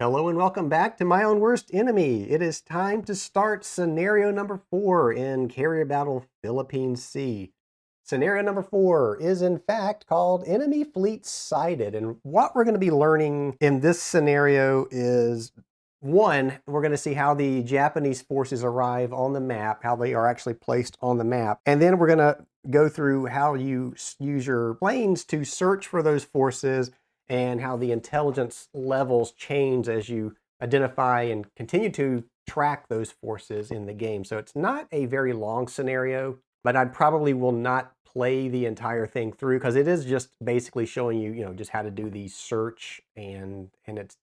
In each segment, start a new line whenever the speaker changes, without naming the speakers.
Hello and welcome back to My Own Worst Enemy. It is time to start scenario number 4 in Carrier Battle Philippine Sea. Scenario number 4 is in fact called Enemy Fleet Sighted. And what we're going to be learning in this scenario is, one, we're going to see how the Japanese forces arrive on the map, how they are actually placed on the map. And then we're going to go through how you use your planes to search for those forces and how the intelligence levels change as you identify and continue to track those forces in the game. So it's not a very long scenario, but I probably will not play the entire thing through because it is just basically showing you, just how to do the search, and it's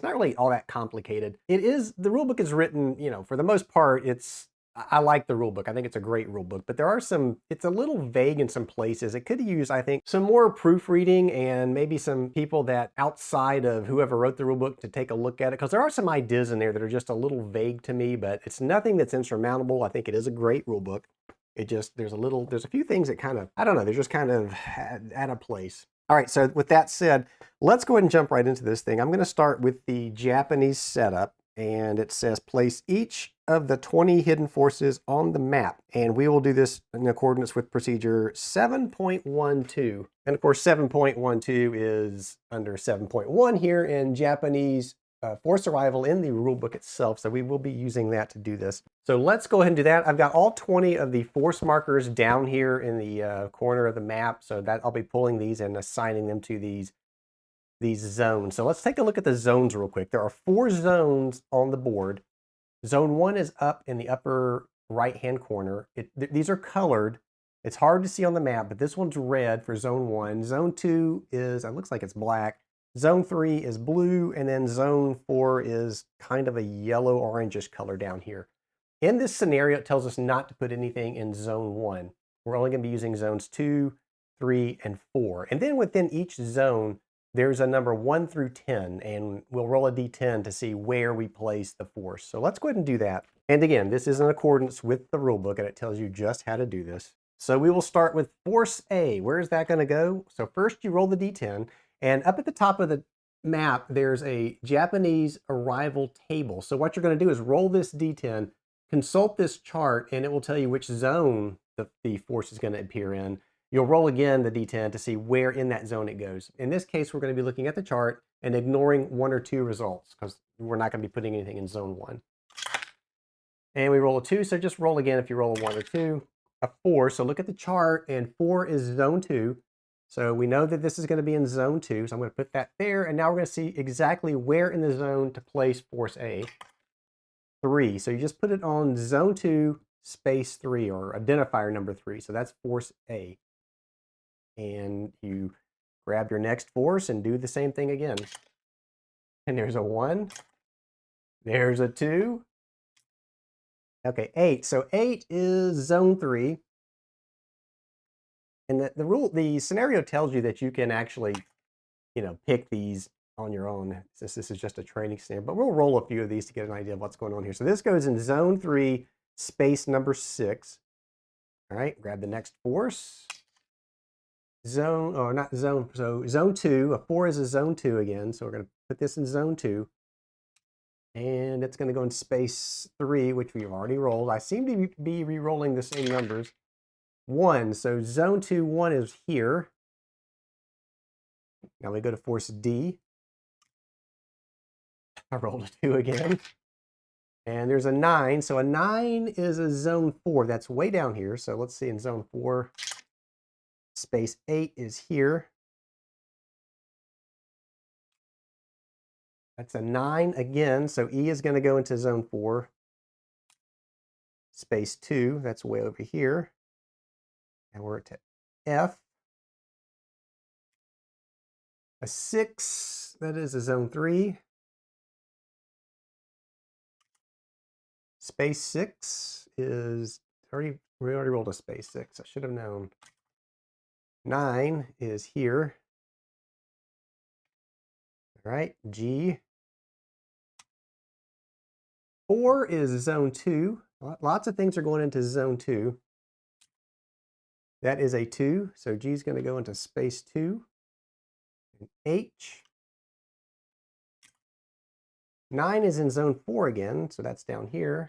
not really all that complicated. It is, the rulebook is written, for the most part, I like the rule book. I think it's a great rule book, but it's a little vague in some places. It could use, I think, some more proofreading and maybe some people that outside of whoever wrote the rule book to take a look at it, because there are some ideas in there that are just a little vague to me, but it's nothing that's insurmountable. I think it is a great rule book. It just, there's a few things that kind of, I don't know, they're just kind of at a place. All right, so with that said, let's go ahead and jump right into this thing. I'm going to start with the Japanese setup. And it says place each of the 20 hidden forces on the map. And we will do this in accordance with procedure 7.12. And of course, 7.12 is under 7.1 here in Japanese force arrival in the rulebook itself. So we will be using that to do this. So let's go ahead and do that. I've got all 20 of the force markers down here in the corner of the map. So that I'll be pulling these and assigning them to these zones. So let's take a look at the zones real quick. There are 4 zones on the board. Zone 1 is up in the upper right-hand corner. These are colored. It's hard to see on the map, but this one's red for Zone 1. Zone 2 is, it looks like it's black. Zone 3 is blue, and then Zone 4 is kind of a yellow-orangish color down here. In this scenario, it tells us not to put anything in Zone 1. We're only going to be using Zones 2, 3, and 4. And then within each zone, there's a number 1 through 10, and we'll roll a d10 to see where we place the force. So let's go ahead and do that. And again, this is in accordance with the rule book, and it tells you just how to do this. So we will start with Force A. Where is that going to go? So first you roll the d10, and up at the top of the map, there's a Japanese arrival table. So what you're going to do is roll this d10, consult this chart, and it will tell you which zone the force is going to appear in. You'll roll again the d10 to see where in that zone it goes. In this case, we're going to be looking at the chart and ignoring 1 or 2 results because we're not going to be putting anything in zone 1. And we roll a 2, so just roll again if you roll a 1 or 2. A 4, so look at the chart, and 4 is zone 2. So we know that this is going to be in zone 2, so I'm going to put that there, and now we're going to see exactly where in the zone to place Force A. 3, so you just put it on zone 2, space 3, or identifier number 3, so that's Force A. And you grab your next force and do the same thing again. And there's a 1. There's a 2. Okay, 8. So 8 is zone 3. And the scenario tells you that you can actually, pick these on your own, since this is just a training scenario. But we'll roll a few of these to get an idea of what's going on here. So this goes in zone 3, space number 6. All right, grab the next force. Zone, or not zone, so zone 2, a 4 is a zone 2 again, so we're going to put this in zone 2, and it's going to go in space 3, which we've already rolled. I seem to be re-rolling the same numbers. 1, so zone 2, 1 is here. Now we go to force D. I rolled a 2 again, and there's a 9, so a 9 is a zone 4. That's way down here, so let's see, in zone 4, space 8 is here. That's a 9 again, so E is going to go into zone 4. Space 2, that's way over here. And we're to F. A 6, that is a zone 3. Space 6 is we already rolled a space 6. I should have known. 9 is here. All right, G. 4 is zone 2. Lots of things are going into zone 2. That is a 2, so G is going to go into space 2. And H. 9 is in zone 4 again, so that's down here.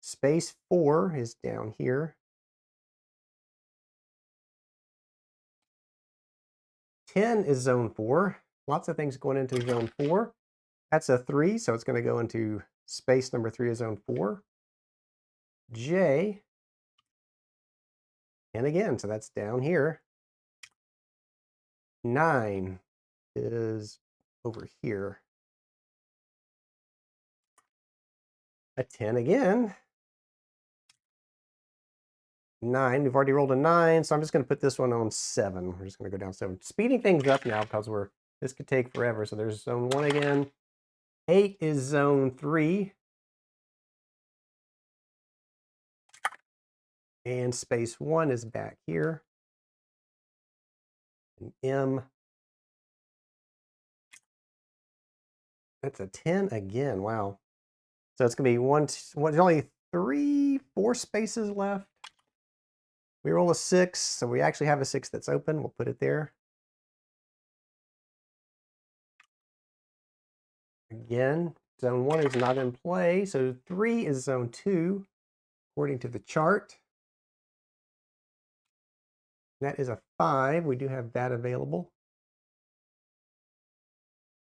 Space 4 is down here. 10 is zone 4. Lots of things going into zone 4. That's a 3, so it's going to go into space number 3 of zone 4. J, and again, so that's down here. 9 is over here. A 10 again. 9, we've already rolled a 9, so I'm just going to put this one on 7. We're just going to go down 7. Speeding things up now because this could take forever. So there's zone 1 again. 8 is zone 3. And space 1 is back here. And M. That's a 10 again. Wow. So it's going to be there's only 3, 4 spaces left. We roll a 6, so we actually have a 6 that's open. We'll put it there. Again, zone 1 is not in play, so 3 is zone 2, according to the chart. That is a 5. We do have that available.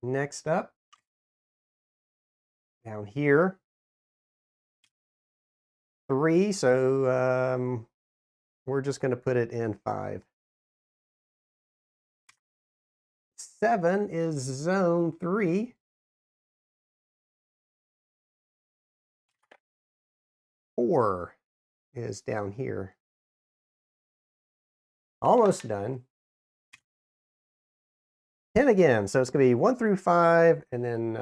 Next up, down here, 3, so we're just going to put it in 5. 7 is zone 3. 4 is down here. Almost done. 10 again, so it's going to be 1 through 5, and then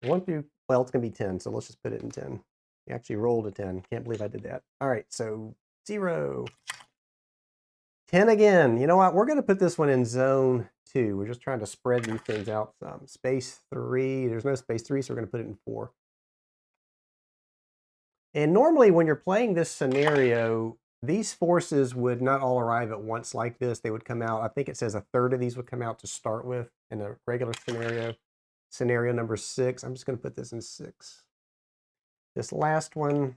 1 through, well, it's going to be 10, so let's just put it in 10. We actually rolled a 10. Can't believe I did that. All right, so 0. 10 again. You know what? We're going to put this one in zone 2. We're just trying to spread these things out some. Space 3. There's no space 3, so we're going to put it in 4. And normally when you're playing this scenario, these forces would not all arrive at once like this. They would come out, I think it says a third of these would come out to start with in a regular scenario. Scenario number 6. I'm just going to put this in 6. This last one,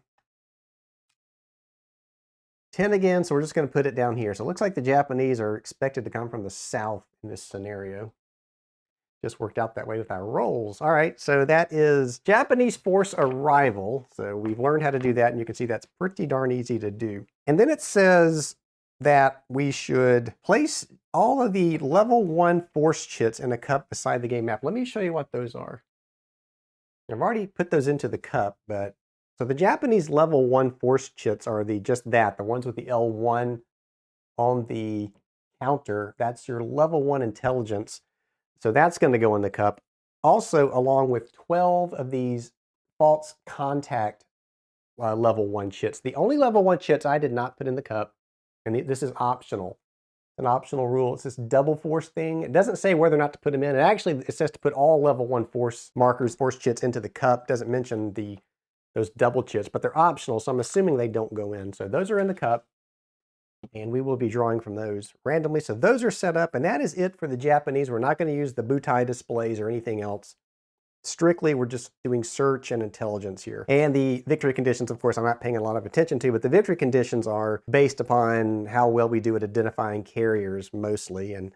10 again, so we're just going to put it down here. So it looks like the Japanese are expected to come from the south in this scenario. Just worked out that way with our rolls. All right, so that is Japanese force arrival. So we've learned how to do that, and you can see that's pretty darn easy to do. And then it says that we should place all of the level 1 force chits in a cup beside the game map. Let me show you what those are. I've already put those into the cup, but so the Japanese level 1 force chits are the ones with the L1 on the counter. That's your level 1 intelligence. So that's going to go in the cup. Also, along with 12 of these false contact level 1 chits. The only level 1 chits I did not put in the cup, and this is optional. An optional rule. It's this double force thing. It doesn't say whether or not to put them in. It says to put all level 1 force markers, force chits into the cup. It doesn't mention those double chits, but they're optional, so I'm assuming they don't go in. So those are in the cup. And we will be drawing from those randomly. So those are set up, and that is it for the Japanese. We're not going to use the butai displays or anything else. Strictly, we're just doing search and intelligence here. And the victory conditions, of course, I'm not paying a lot of attention to, but the victory conditions are based upon how well we do at identifying carriers mostly. And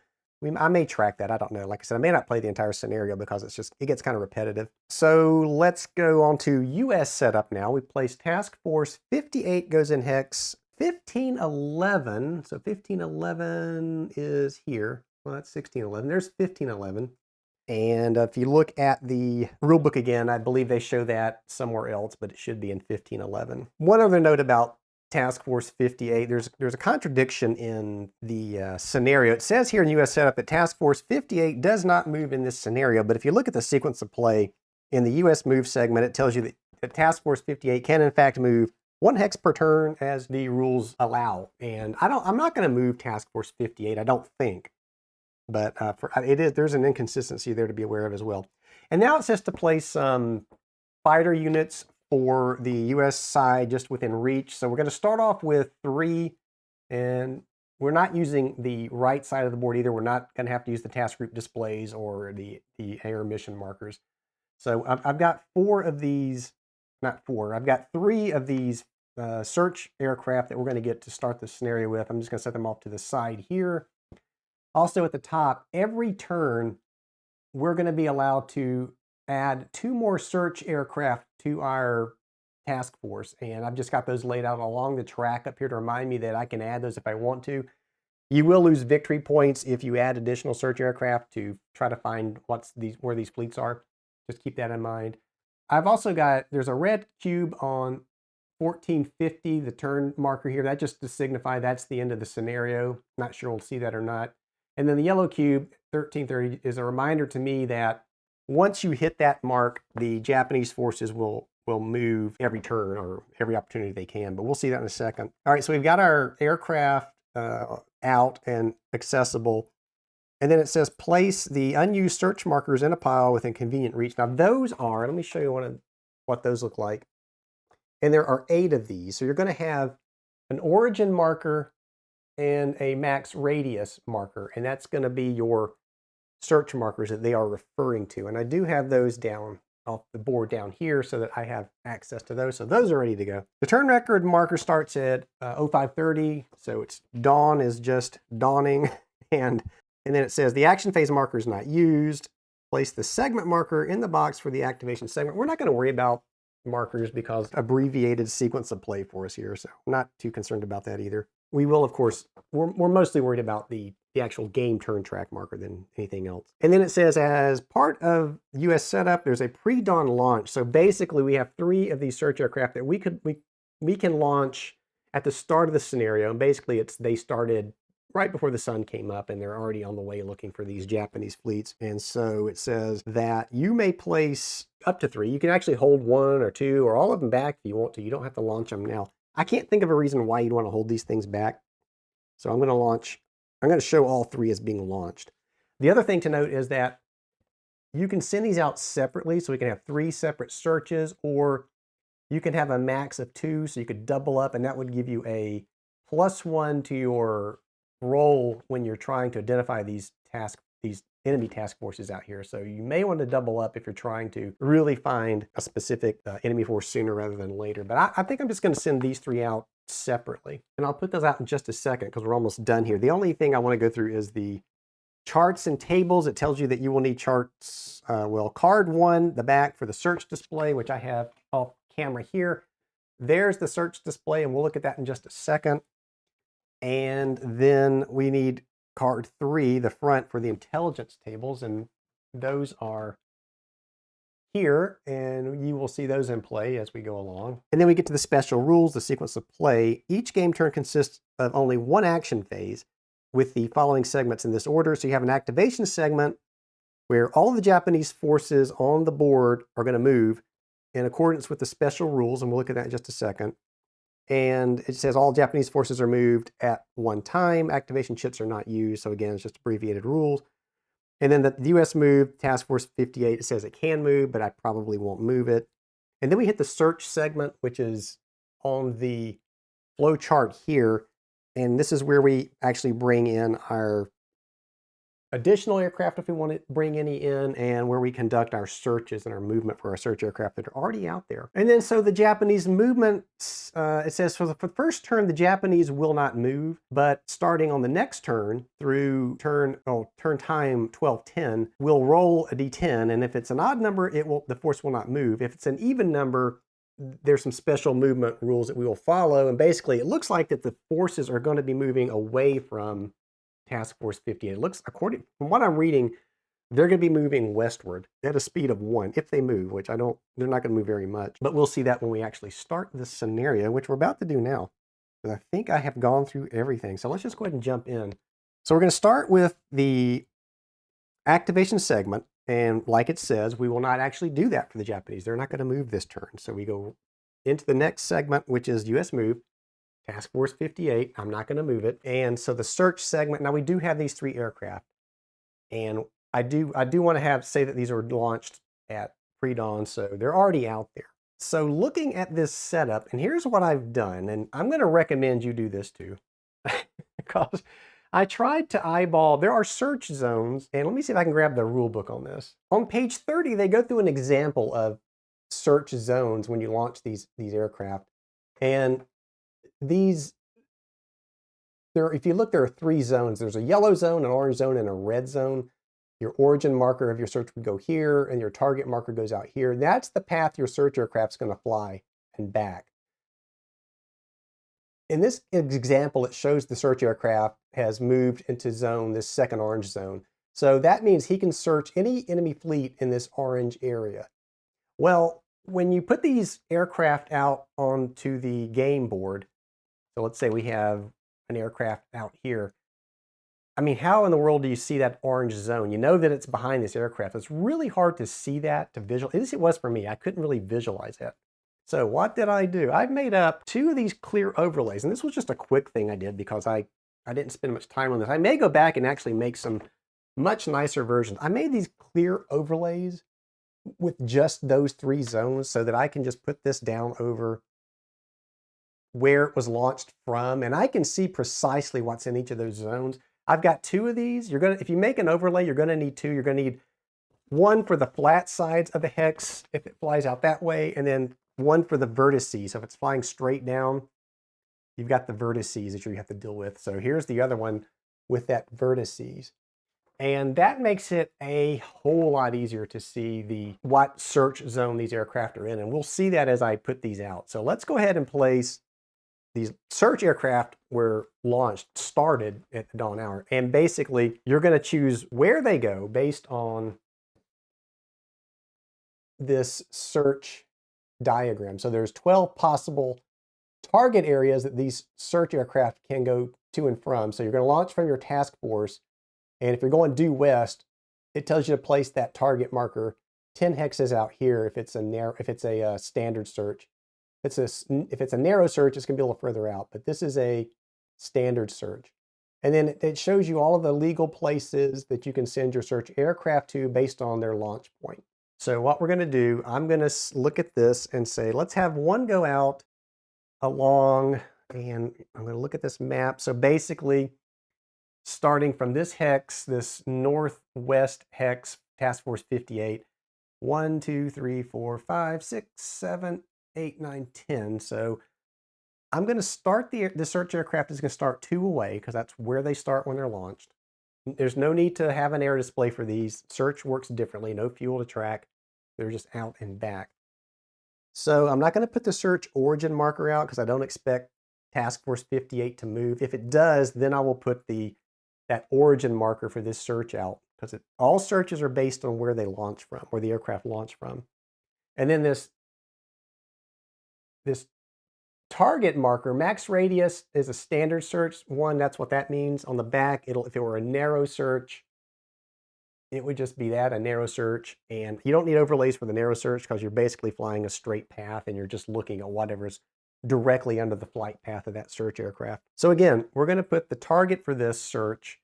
I may track that. I don't know. Like I said, I may not play the entire scenario because it gets kind of repetitive. So let's go on to US setup now. We place Task Force 58 goes in hex. 1511, so 1511 is here. Well, that's 1611. There's 1511. And if you look at the rulebook again, I believe they show that somewhere else, but it should be in 1511. One other note about Task Force 58, there's a contradiction in the scenario. It says here in US setup that Task Force 58 does not move in this scenario, but if you look at the sequence of play in the US move segment, it tells you that Task Force 58 can in fact move 1 hex per turn as the rules allow. And I'm not going to move Task Force 58, I don't think. But there's an inconsistency there to be aware of as well. And now it says to place some fighter units for the US side just within reach. So we're going to start off with 3, and we're not using the right side of the board either. We're not going to have to use the task group displays or the air mission markers. So I've got 4 of these, not 4, I've got 3 of these search aircraft that we're going to get to start the scenario with. I'm just going to set them off to the side here. Also at the top, every turn, we're going to be allowed to add 2 more search aircraft to our task force. And I've just got those laid out along the track up here to remind me that I can add those if I want to. You will lose victory points if you add additional search aircraft to try to find where these fleets are. Just keep that in mind. I've also got, there's a red cube on 1450, the turn marker here. That just to signify that's the end of the scenario. Not sure we'll see that or not. And then the yellow cube, 1330, is a reminder to me that once you hit that mark, the Japanese forces will move every turn or every opportunity they can. But we'll see that in a second. All right, so we've got our aircraft out and accessible. And then it says place the unused search markers in a pile within convenient reach. Now those are, let me show you what those look like. And there are 8 of these. So you're going to have an origin marker and a max radius marker. And that's going to be your search markers that they are referring to. And I do have those down off the board down here so that I have access to those. So those are ready to go. The turn record marker starts at 0530. So it's dawn is just dawning. And then it says the action phase marker is not used. Place the segment marker in the box for the activation segment. We're not going to worry about markers because abbreviated sequence of play for us here. So I'm not too concerned about that either. We will, of course, we're mostly worried about the actual game turn track marker than anything else. And then it says as part of US setup, there's a pre-dawn launch. So basically we have 3 of these search aircraft that we can launch at the start of the scenario. And basically they started right before the sun came up and they're already on the way looking for these Japanese fleets. And so it says that you may place up to 3. You can actually hold 1 or 2 or all of them back if you want to. You don't have to launch them now. I can't think of a reason why you'd want to hold these things back. So I'm going to show all 3 as being launched. The other thing to note is that you can send these out separately. So we can have 3 separate searches, or you can have a max of 2. So you could double up and that would give you a +1 to your roll when you're trying to identify these enemy task forces out here. So you may want to double up if you're trying to really find a specific enemy force sooner rather than later. But I think I'm just going to send these 3 out separately. And I'll put those out in just a second because we're almost done here. The only thing I want to go through is the charts and tables. It tells you that you will need charts. Card 1, the back for the search display, which I have off camera here. There's the search display, and we'll look at that in just a second. And then we need card 3, the front, for the intelligence tables, and those are here, and you will see those in play as we go along. And then we get to the special rules, the sequence of play. Each game turn consists of only 1 action phase with the following segments in this order. So you have an activation segment where all the Japanese forces on the board are going to move in accordance with the special rules, and we'll look at that in just a second. And it says all Japanese forces are moved at one time. Activation chits are not used. So again, it's just abbreviated rules. And then the US move, Task Force 58, it says it can move, but I probably won't move it. And then we hit the search segment, which is on the flow chart here. And this is where we actually bring in our additional aircraft if we want to bring any in, and where we conduct our searches and our movement for our search aircraft that are already out there. And then so the Japanese movements, it says for the first turn, the Japanese will not move, but starting on the next turn through turn time 1210, we'll roll a d10, and if it's an odd number, the force will not move. If it's an even number, there's some special movement rules that we will follow, and basically it looks like that the forces are going to be moving away from Task Force 58. It looks, according from what I'm reading, they're going to be moving westward at a speed of 1 if they move, which they're not going to move very much. But we'll see that when we actually start this scenario, which we're about to do now. And I think I have gone through everything. So let's just go ahead and jump in. So we're going to start with the activation segment. And like it says, we will not actually do that for the Japanese. They're not going to move this turn. So we go into the next segment, which is US move. Task Force 58, I'm not going to move it. And so the search segment, now we do have these 3 aircraft. And I do want to say that these are launched at pre-dawn, so they're already out there. So looking at this setup, and here's what I've done, and I'm going to recommend you do this too, because I tried to eyeball, there are search zones, and let me see if I can grab the rule book on this. On page 30, they go through an example of search zones when you launch these aircraft. And these, if you look, there are 3 zones. There's a yellow zone, an orange zone, and a red zone. Your origin marker of your search would go here, and your target marker goes out here. That's the path your search aircraft's going to fly and back. In this example, it shows the search aircraft has moved into zone, this second orange zone. So that means he can search any enemy fleet in this orange area. Well, when you put these aircraft out onto the game board, so let's say we have an aircraft out here. I mean, how in the world do you see that orange zone? You know that it's behind this aircraft. It's really hard to see that, to visualize. At least it was for me. I couldn't really visualize it. So what did I do? I've made up 2 of these clear overlays, and this was just a quick thing I did because I didn't spend much time on this. I may go back and actually make some much nicer versions. I made these clear overlays with just those 3 zones so that I can just put this down over where it was launched from, and I can see precisely what's in each of those zones. I've got 2 of these. If you make an overlay, you're gonna need 2. You're gonna need one for the flat sides of the hex if it flies out that way, and then one for the vertices. So if it's flying straight down, you've got the vertices that you have to deal with. So here's the other one with that vertices. And that makes it a whole lot easier to see what search zone these aircraft are in. And we'll see that as I put these out. So let's go ahead and place these search aircraft were launched, started at the dawn hour. And basically, you're going to choose where they go based on this search diagram. So there's 12 possible target areas that these search aircraft can go to and from. So you're going to launch from your task force. And if you're going due west, it tells you to place that target marker 10 hexes out here if it's a standard search. If it's a narrow search, it's going to be a little further out, but this is a standard search. And then it shows you all of the legal places that you can send your search aircraft to based on their launch point. So what we're going to do, I'm going to look at this and say, let's have one go out along, and I'm going to look at this map. So basically, starting from this hex, this northwest hex, Task Force 58, 1, 2, 3, 4, 5, 6, 7, 8, 9, 10. So I'm going to start the search aircraft is going to start 2 away because that's where they start when they're launched. There's no need to have an air display for these. Search works differently, no fuel to track. They're just out and back. So I'm not going to put the search origin marker out because I don't expect Task Force 58 to move. If it does, then I will put that origin marker for this search out because all searches are based on where they launch from, where the aircraft launched from. And then this target marker, max radius, is a standard search one. That's what that means. On the back, if it were a narrow search, it would just be that, a narrow search. And you don't need overlays for the narrow search because you're basically flying a straight path and you're just looking at whatever's directly under the flight path of that search aircraft. So again, we're going to put the target for this search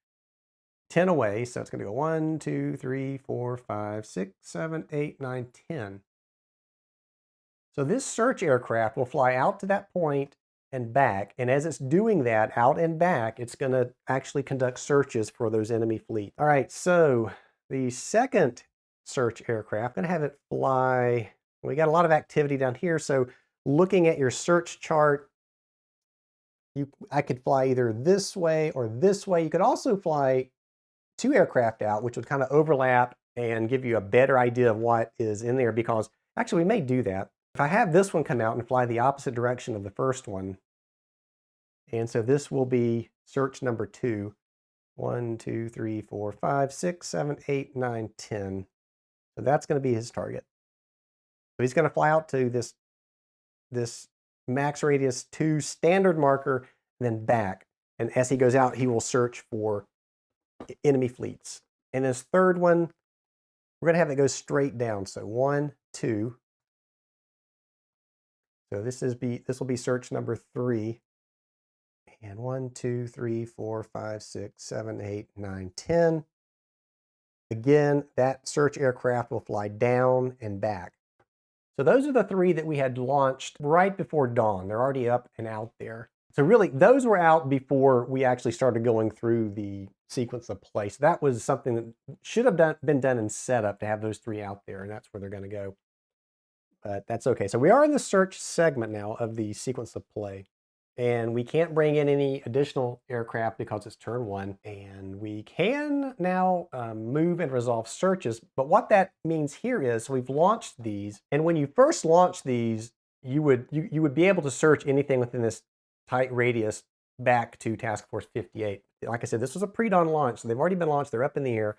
10 away. So it's going to go 1, 2, 3, 4, 5, 6, 7, 8, 9, 10. So this search aircraft will fly out to that point and back. And as it's doing that out and back, it's going to actually conduct searches for those enemy fleet. All right, so the second search aircraft, I'm going to have it fly. We got a lot of activity down here. So looking at your search chart, I could fly either this way or this way. You could also fly 2 aircraft out, which would kind of overlap and give you a better idea of what is in there, because actually we may do that. If I have this one come out and fly the opposite direction of the first one, and so this will be search number 2. 1, 2, 3, 4, 5, 6, 7, 8, 9, 10. So that's going to be his target. So he's going to fly out to this max radius 2 standard marker, and then back. And as he goes out, he will search for enemy fleets. And his third one, we're going to have it go straight down. So 1, 2. So this will be search number 3. And 1, 2, 3, 4, 5, 6, 7, 8, 9, 10. Again, that search aircraft will fly down and back. So those are the 3 that we had launched right before dawn. They're already up and out there. So really, those were out before we actually started going through the sequence of play. So that was something that should have been done in setup to have those 3 out there, and that's where they're going to go. But that's okay. So we are in the search segment now of the sequence of play. And we can't bring in any additional aircraft because it's turn 1. And we can now move and resolve searches. But what that means here is we've launched these. And when you first launch these, you would be able to search anything within this tight radius back to Task Force 58. Like I said, this was a pre-dawn launch. So they've already been launched. They're up in the air.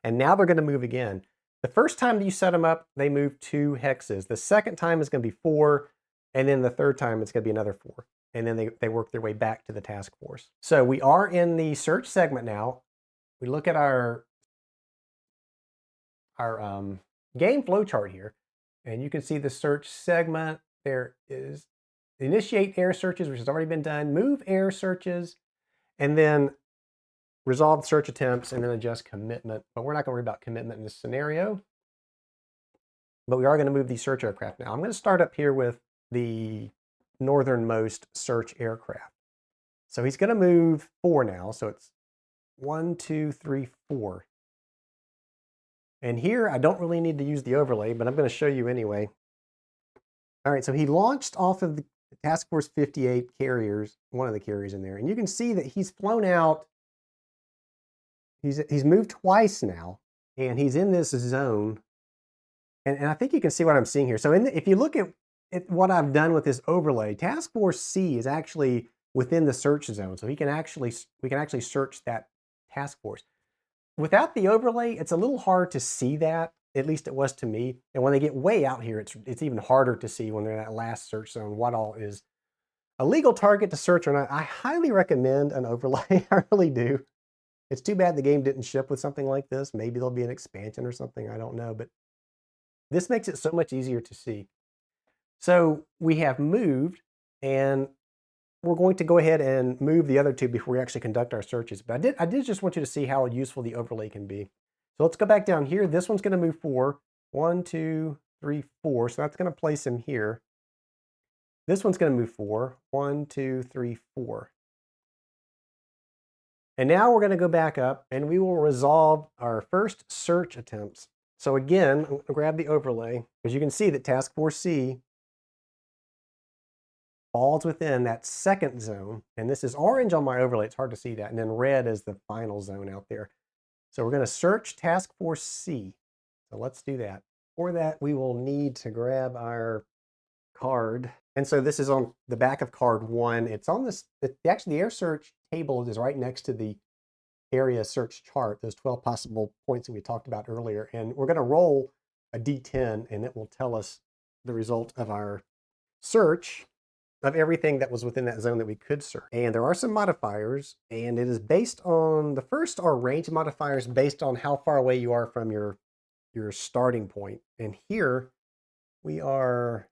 And now they're going to move again. The first time that you set them up, they move 2 hexes. The second time is going to be 4. And then the third time, it's going to be another 4. And then they work their way back to the task force. So we are in the search segment now. We look at our game flow chart here, and you can see the search segment. There is initiate air searches, which has already been done, move air searches, and then resolve search attempts, and then adjust commitment. But we're not going to worry about commitment in this scenario. But we are going to move these search aircraft now. I'm going to start up here with the northernmost search aircraft. So he's going to move 4 now. So it's 1, 2, 3, 4. And here I don't really need to use the overlay, but I'm going to show you anyway. All right, so he launched off of the Task Force 58 carriers, one of the carriers in there, and you can see that he's flown out. He's moved twice now, and he's in this zone. And I think you can see what I'm seeing here. So if you look at what I've done with this overlay, Task Force C is actually within the search zone. So we can actually search that task force. Without the overlay, it's a little hard to see that, at least it was to me. And when they get way out here, it's even harder to see when they're in that last search zone what all is a legal target to search or not. I highly recommend an overlay. I really do. It's too bad the game didn't ship with something like this. Maybe there'll be an expansion or something. I don't know. But this makes it so much easier to see. So we have moved, and we're going to go ahead and move the other 2 before we actually conduct our searches. But I did just want you to see how useful the overlay can be. So let's go back down here. This one's going to move 4. 1, 2, 3, 4. So that's going to place him here. This one's going to move 4. 1, 2, 3, 4. And now we're going to go back up, and we will resolve our first search attempts. So again, I'm going to grab the overlay, because you can see that Task Force C falls within that second zone. And this is orange on my overlay. It's hard to see that. And then red is the final zone out there. So we're going to search Task Force C. So let's do that. For that, we will need to grab our card. And so this is on the back of card 1. It's on this, actually the air search table is right next to the area search chart, those 12 possible points that we talked about earlier. And we're going to roll a D10, and it will tell us the result of our search of everything that was within that zone that we could search. And there are some modifiers, and it is based on, the first are range modifiers based on how far away you are from your starting point. And here we are,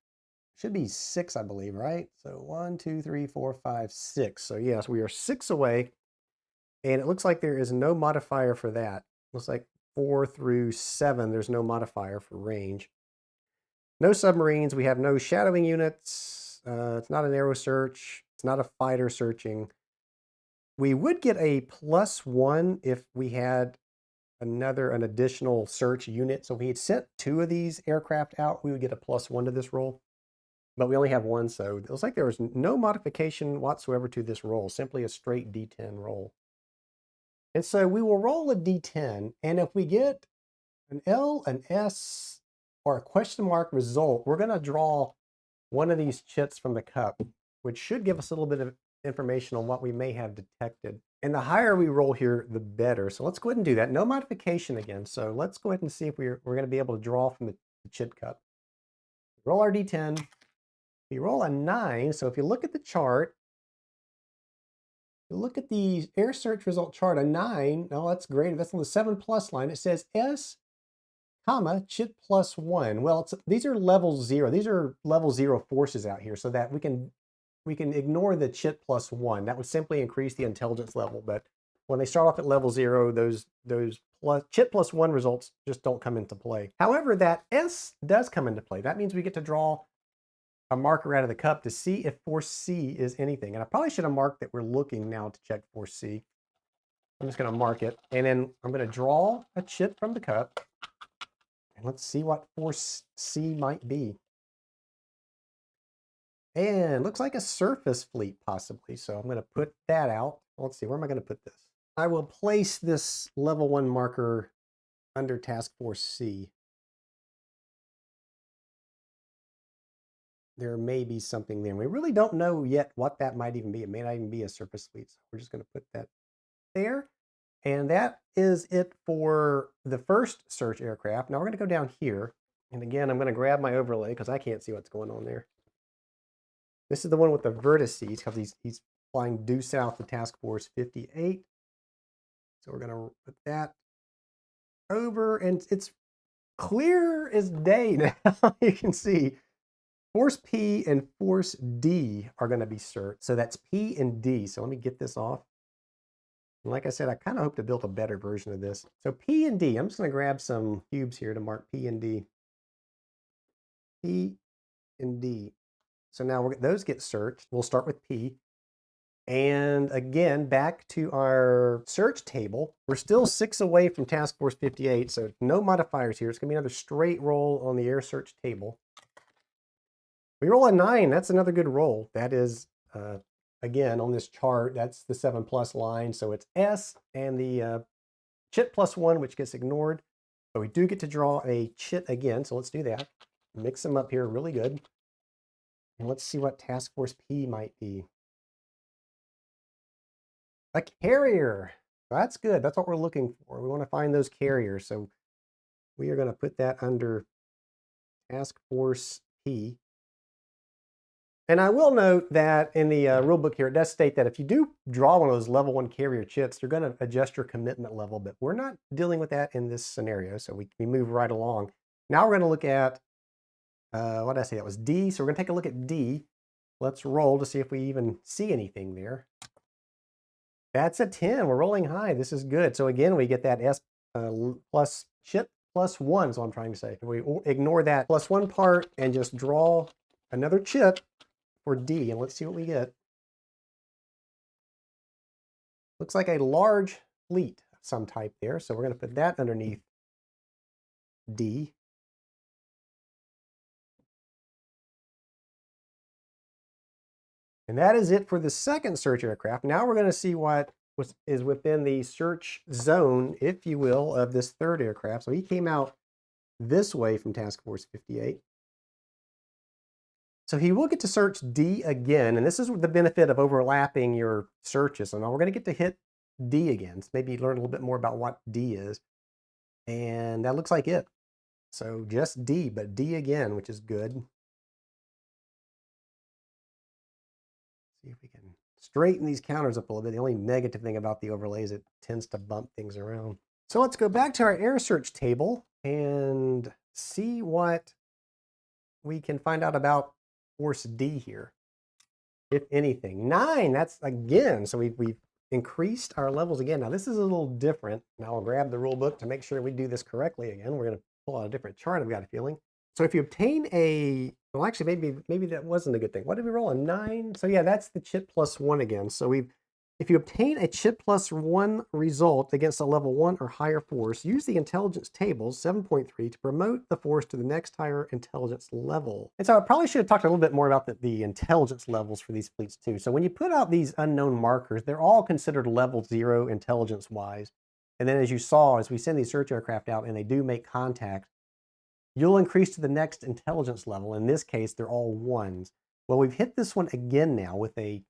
should be 6, I believe, right? So 1, 2, 3, 4, 5, 6. So yes, we are 6 away. And it looks like there is no modifier for that. Looks like 4 through 7, there's no modifier for range. No submarines. We have no shadowing units. It's not an aero search. It's not a fighter searching. We would get a +1 if we had an additional search unit. So if we had sent 2 of these aircraft out, we would get a +1 to this roll. But we only have 1, so it looks like there was no modification whatsoever to this roll, simply a straight D10 roll. And so we will roll a D10, and if we get an L, an S, or a question mark result, we're going to draw one of these chits from the cup, which should give us a little bit of information on what we may have detected. And the higher we roll here, the better. So let's go ahead and do that. No modification again. So let's go ahead and see if we're going to be able to draw from the chit cup. Roll our D10. We roll a 9. So if you look at the chart, you look at the air search result chart, a 9. No, that's great. That's on the 7+ line. It says S, comma, chit +1. Well, these are level 0. These are level 0 forces out here, so that we can ignore the chit +1. That would simply increase the intelligence level. But when they start off at level 0, those chit +1 results just don't come into play. However, that S does come into play. That means we get to draw a marker out of the cup to see if force C is anything. And I probably should have marked that we're looking now to check force C. I'm just going to mark it. And then I'm going to draw a chip from the cup. And let's see what force C might be. And looks like a surface fleet, possibly. So I'm going to put that out. Let's see, where am I going to put this? I will place this level 1 marker under Task Force C. There may be something there. We really don't know yet what that might even be. It may not even be a surface fleet. So we're just going to put that there. And that is it for the first search aircraft. Now we're going to go down here. And again, I'm going to grab my overlay because I can't see what's going on there. This is the one with the vertices because he's flying due south to Task Force 58. So we're going to put that over, and it's clear as day now. You can see Force P and Force D are going to be searched. So that's P and D. So let me get this off. And like I said, I kind of hope to build a better version of this. So P and D, I'm just going to grab some cubes here to mark P and D. P and D. So now those get searched. We'll start with P. And again, back to our search table. We're still 6 away from Task Force 58, so no modifiers here. It's going to be another straight roll on the air search table. We roll a 9. That's another good roll. That is, again, on this chart, that's the 7+ line. So it's S and the chit +1, which gets ignored. But we do get to draw a chit again, so let's do that. Mix them up here really good. And let's see what Task Force P might be. A carrier. That's good. That's what we're looking for. We want to find those carriers. So we are going to put that under Task Force P. And I will note that in the rule book here, it does state that if you do draw one of those level 1 carrier chits, they're going to adjust your commitment level. But we're not dealing with that in this scenario. So we move right along. Now we're going to look at, what did I say? That was D. So we're going to take a look at D. Let's roll to see if we even see anything there. That's a 10. We're rolling high. This is good. So again, we get that S plus chit +1 is what I'm trying to say. We ignore that +1 part and just draw another chit for D. And let's see what we get. Looks like a large fleet of some type there. So we're going to put that underneath D. And that is it for the second search aircraft. Now we're going to see what is within the search zone, if you will, of this third aircraft. So he came out this way from Task Force 58. So he will get to search D again. And this is the benefit of overlapping your searches. So now we're going to get to hit D again. So maybe learn a little bit more about what D is. And that looks like it. So just D, but D again, which is good. See if we can straighten these counters up a little bit. The only negative thing about the overlay is it tends to bump things around. So let's go back to our air search table and see what we can find out about Force D here, if anything. 9, that's again, so we've increased our levels again. Now this is a little different. Now I'll grab the rule book to make sure we do this correctly again. We're going to pull out a different chart, I've got a feeling. So if you obtain a, well, actually, maybe that wasn't a good thing. What did we roll? A 9? So yeah, that's the chit +1 again. So if you obtain a chit +1 result against a level 1 or higher force, use the intelligence tables 7.3 to promote the force to the next higher intelligence level. And so I probably should have talked a little bit more about the intelligence levels for these fleets too. So when you put out these unknown markers, they're all considered level 0 intelligence-wise. And then as you saw, as we send these search aircraft out and they do make contact, you'll increase to the next intelligence level. In this case, they're all 1s. Well, we've hit this one again now with a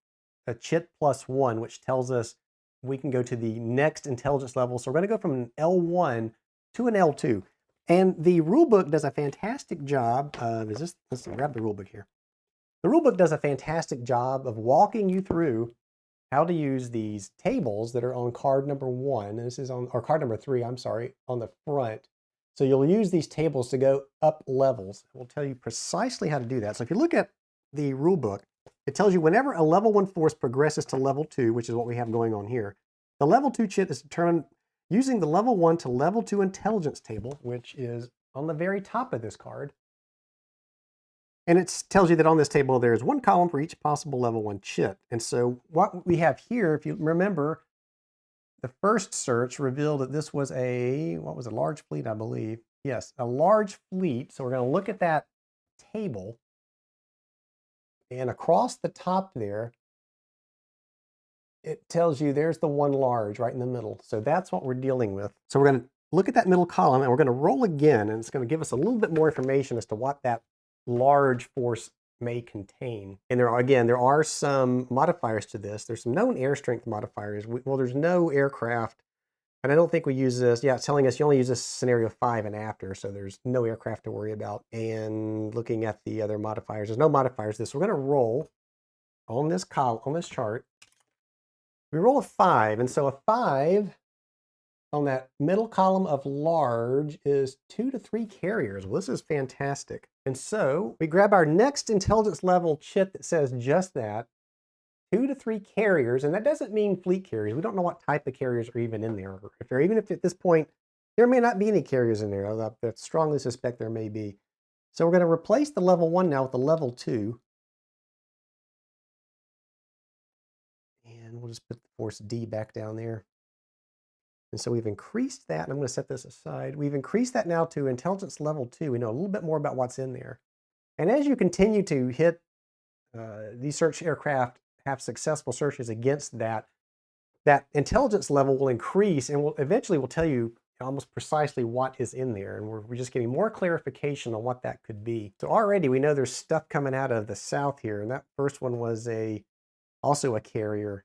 chit +1, which tells us we can go to the next intelligence level. So we're going to go from an L1 to an L2. And the rulebook does a fantastic job of, let's see, grab the rulebook here. The rulebook does a fantastic job of walking you through how to use these tables that are on card number 1. And this is on, or card number 3, I'm sorry, on the front. So you'll use these tables to go up levels. It will tell you precisely how to do that. So if you look at the rule book, it tells you whenever a level 1 force progresses to level 2, which is what we have going on here, the level 2 chit is determined using the level 1 to level 2 intelligence table, which is on the very top of this card. And it tells you that on this table, there's one column for each possible level 1 chip. And so what we have here, if you remember, the first search revealed that this was a, what was a large fleet, I believe. Yes, a large fleet. So we're going to look at that table. And across the top there, it tells you there's the one large right in the middle. So that's what we're dealing with. So we're going to look at that middle column and we're going to roll again. And it's going to give us a little bit more information as to what that large force may contain. And there are, again, there are some modifiers to this. There's some known air strength modifiers. Well, there's no aircraft. And I don't think we use this. Yeah, it's telling us you only use this scenario 5 and after, so there's no aircraft to worry about. And looking at the other modifiers, there's no modifiers to this. We're going to roll on this column, on this chart. We roll a 5, and so a 5 on that middle column of large is 2 to 3 carriers. Well, this is fantastic. And so we grab our next intelligence level chip that says just that, 2 to 3 carriers, and that doesn't mean fleet carriers. We don't know what type of carriers are even in there. Even if at this point, there may not be any carriers in there. I strongly suspect there may be. So we're going to replace the level 1 now with the level 2. And we'll just put the force D back down there. And so we've increased that, and I'm going to set this aside. We've increased that now to intelligence level 2. We know a little bit more about what's in there. And as you continue to hit these search aircraft, have successful searches against that intelligence level will increase and will eventually tell you almost precisely what is in there. And we're just getting more clarification on what that could be. So already we know there's stuff coming out of the south here. And that first one was also a carrier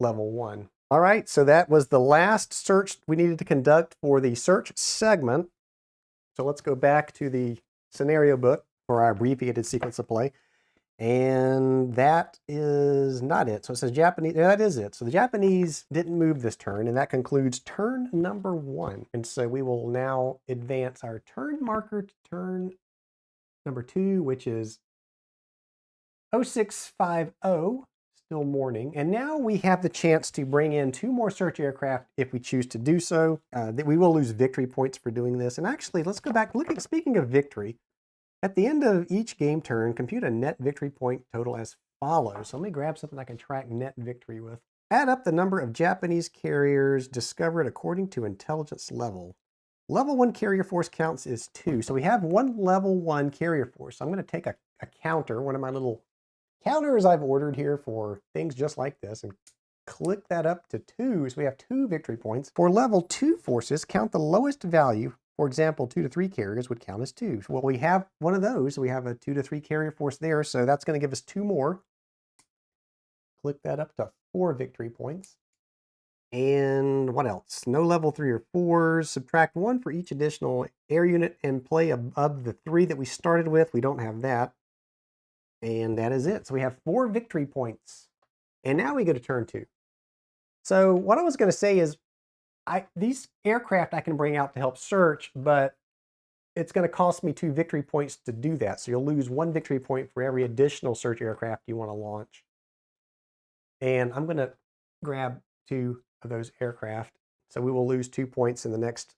level 1. All right, so that was the last search we needed to conduct for the search segment. So let's go back to the scenario book for our abbreviated sequence of play. And that is not it. So it says Japanese, that is it. So the Japanese didn't move this turn, and that concludes turn number 1. And so we will now advance our turn marker to turn number 2, which is 0650, still morning. And now we have the chance to bring in 2 more search aircraft if we choose to do so. We will lose victory points for doing this. And actually, let's go back, speaking of victory, at the end of each game turn, compute a net victory point total as follows. So let me grab something I can track net victory with. Add up the number of Japanese carriers discovered according to intelligence level. Level 1 carrier force counts is 2. So we have one level 1 carrier force. So I'm going to take a counter, one of my little counters I've ordered here for things just like this, and click that up to 2. So we have 2 victory points. For level 2 forces, count the lowest value. For example, 2 to 3 carriers would count as 2. Well, we have one of those. We have a 2 to 3 carrier force there, so that's going to give us 2 more. Click that up to 4 victory points. And what else? No level 3 or 4s. Subtract 1 for each additional air unit and play above the 3 that we started with. We don't have that. And that is it. So we have 4 victory points. And now we go to turn 2. So what I was going to say is, these aircraft I can bring out to help search, but it's going to cost me 2 victory points to do that. So you'll lose 1 victory point for every additional search aircraft you want to launch. And I'm going to grab 2 of those aircraft. So we will lose 2 points in the next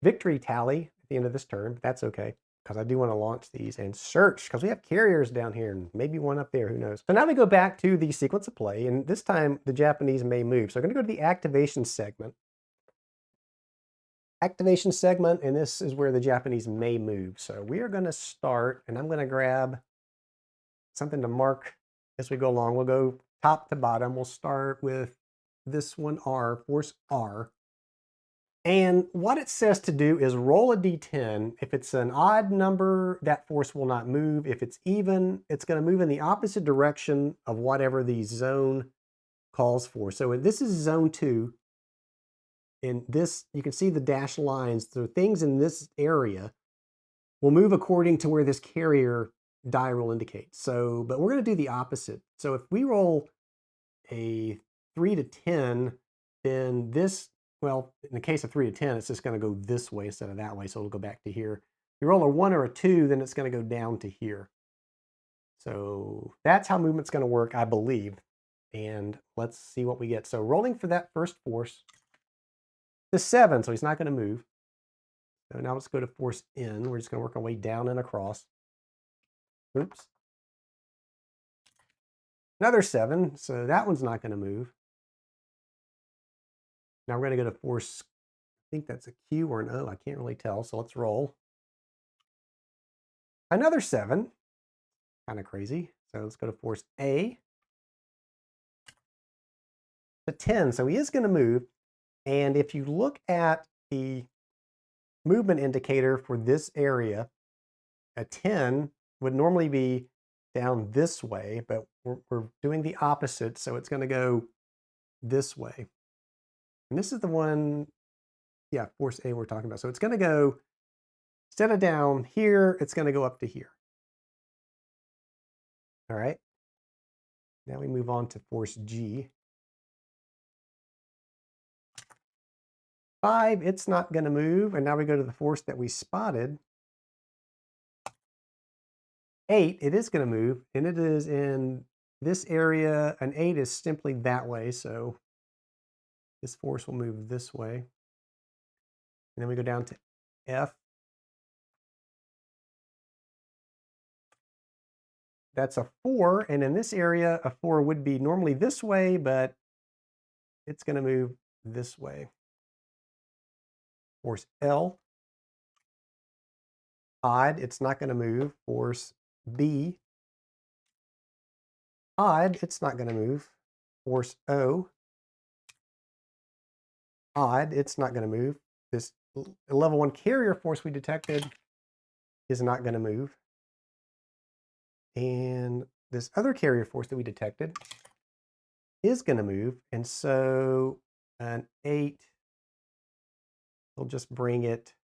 victory tally at the end of this turn. But that's okay, because I do want to launch these and search, because we have carriers down here and maybe one up there, who knows. So now we go back to the sequence of play, and this time the Japanese may move. So I'm going to go to the activation segment. Activation segment, and this is where the Japanese may move. So we are going to start, and I'm going to grab something to mark as we go along. We'll go top to bottom. We'll start with this one, R, force R. And what it says to do is roll a d10. If it's an odd number, that force will not move. If it's even, it's going to move in the opposite direction of whatever the zone calls for. So this is zone 2. And this, you can see the dashed lines. So things in this area will move according to where this carrier die roll indicates. So, but we're going to do the opposite. So if we roll a 3 to 10, then this, well, in the case of 3 to 10, it's just going to go this way instead of that way. So it'll go back to here. If you roll a 1 or a 2, then it's going to go down to here. So that's how movement's going to work, I believe. And let's see what we get. So rolling for that first force. The 7, so he's not going to move. So now let's go to force N. We're just going to work our way down and across. Oops. Another 7, so that one's not going to move. Now we're going to go to force, I think that's a Q or an O, I can't really tell, so let's roll. Another 7, kind of crazy. So let's go to force A. To 10, so he is going to move. And if you look at the movement indicator for this area, a 10 would normally be down this way, but we're doing the opposite, so it's going to go this way. And this is the one, yeah, force A we're talking about. So it's going to go, instead of down here, it's going to go up to here. All right. Now we move on to force G. 5, it's not going to move. And now we go to the force that we spotted. 8, it is going to move, and it is in this area. An 8 is simply that way, so this force will move this way. And then we go down to F. That's a 4, and in this area, a 4 would be normally this way, but it's going to move this way. Force L. Odd, it's not going to move. Force B. Odd, it's not going to move. Force O. Odd, it's not going to move. This level 1 carrier force we detected is not going to move. And this other carrier force that we detected is going to move. And so an 8 will just bring it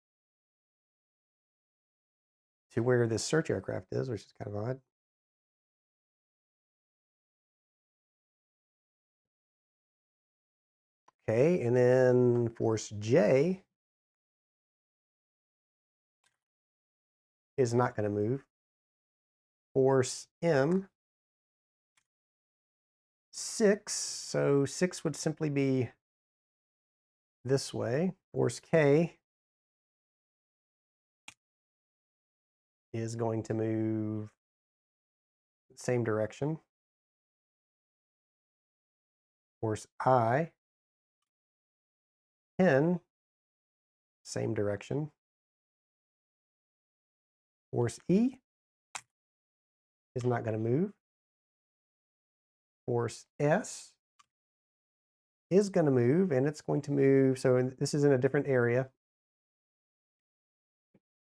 to where this search aircraft is, which is kind of odd. Okay, and then force J is not going to move. Force M, 6, so 6 would simply be this way. Force K is going to move the same direction. Force I, 10, same direction. Force E is not going to move. Force S is going to move, and it's going to move. So this is in a different area.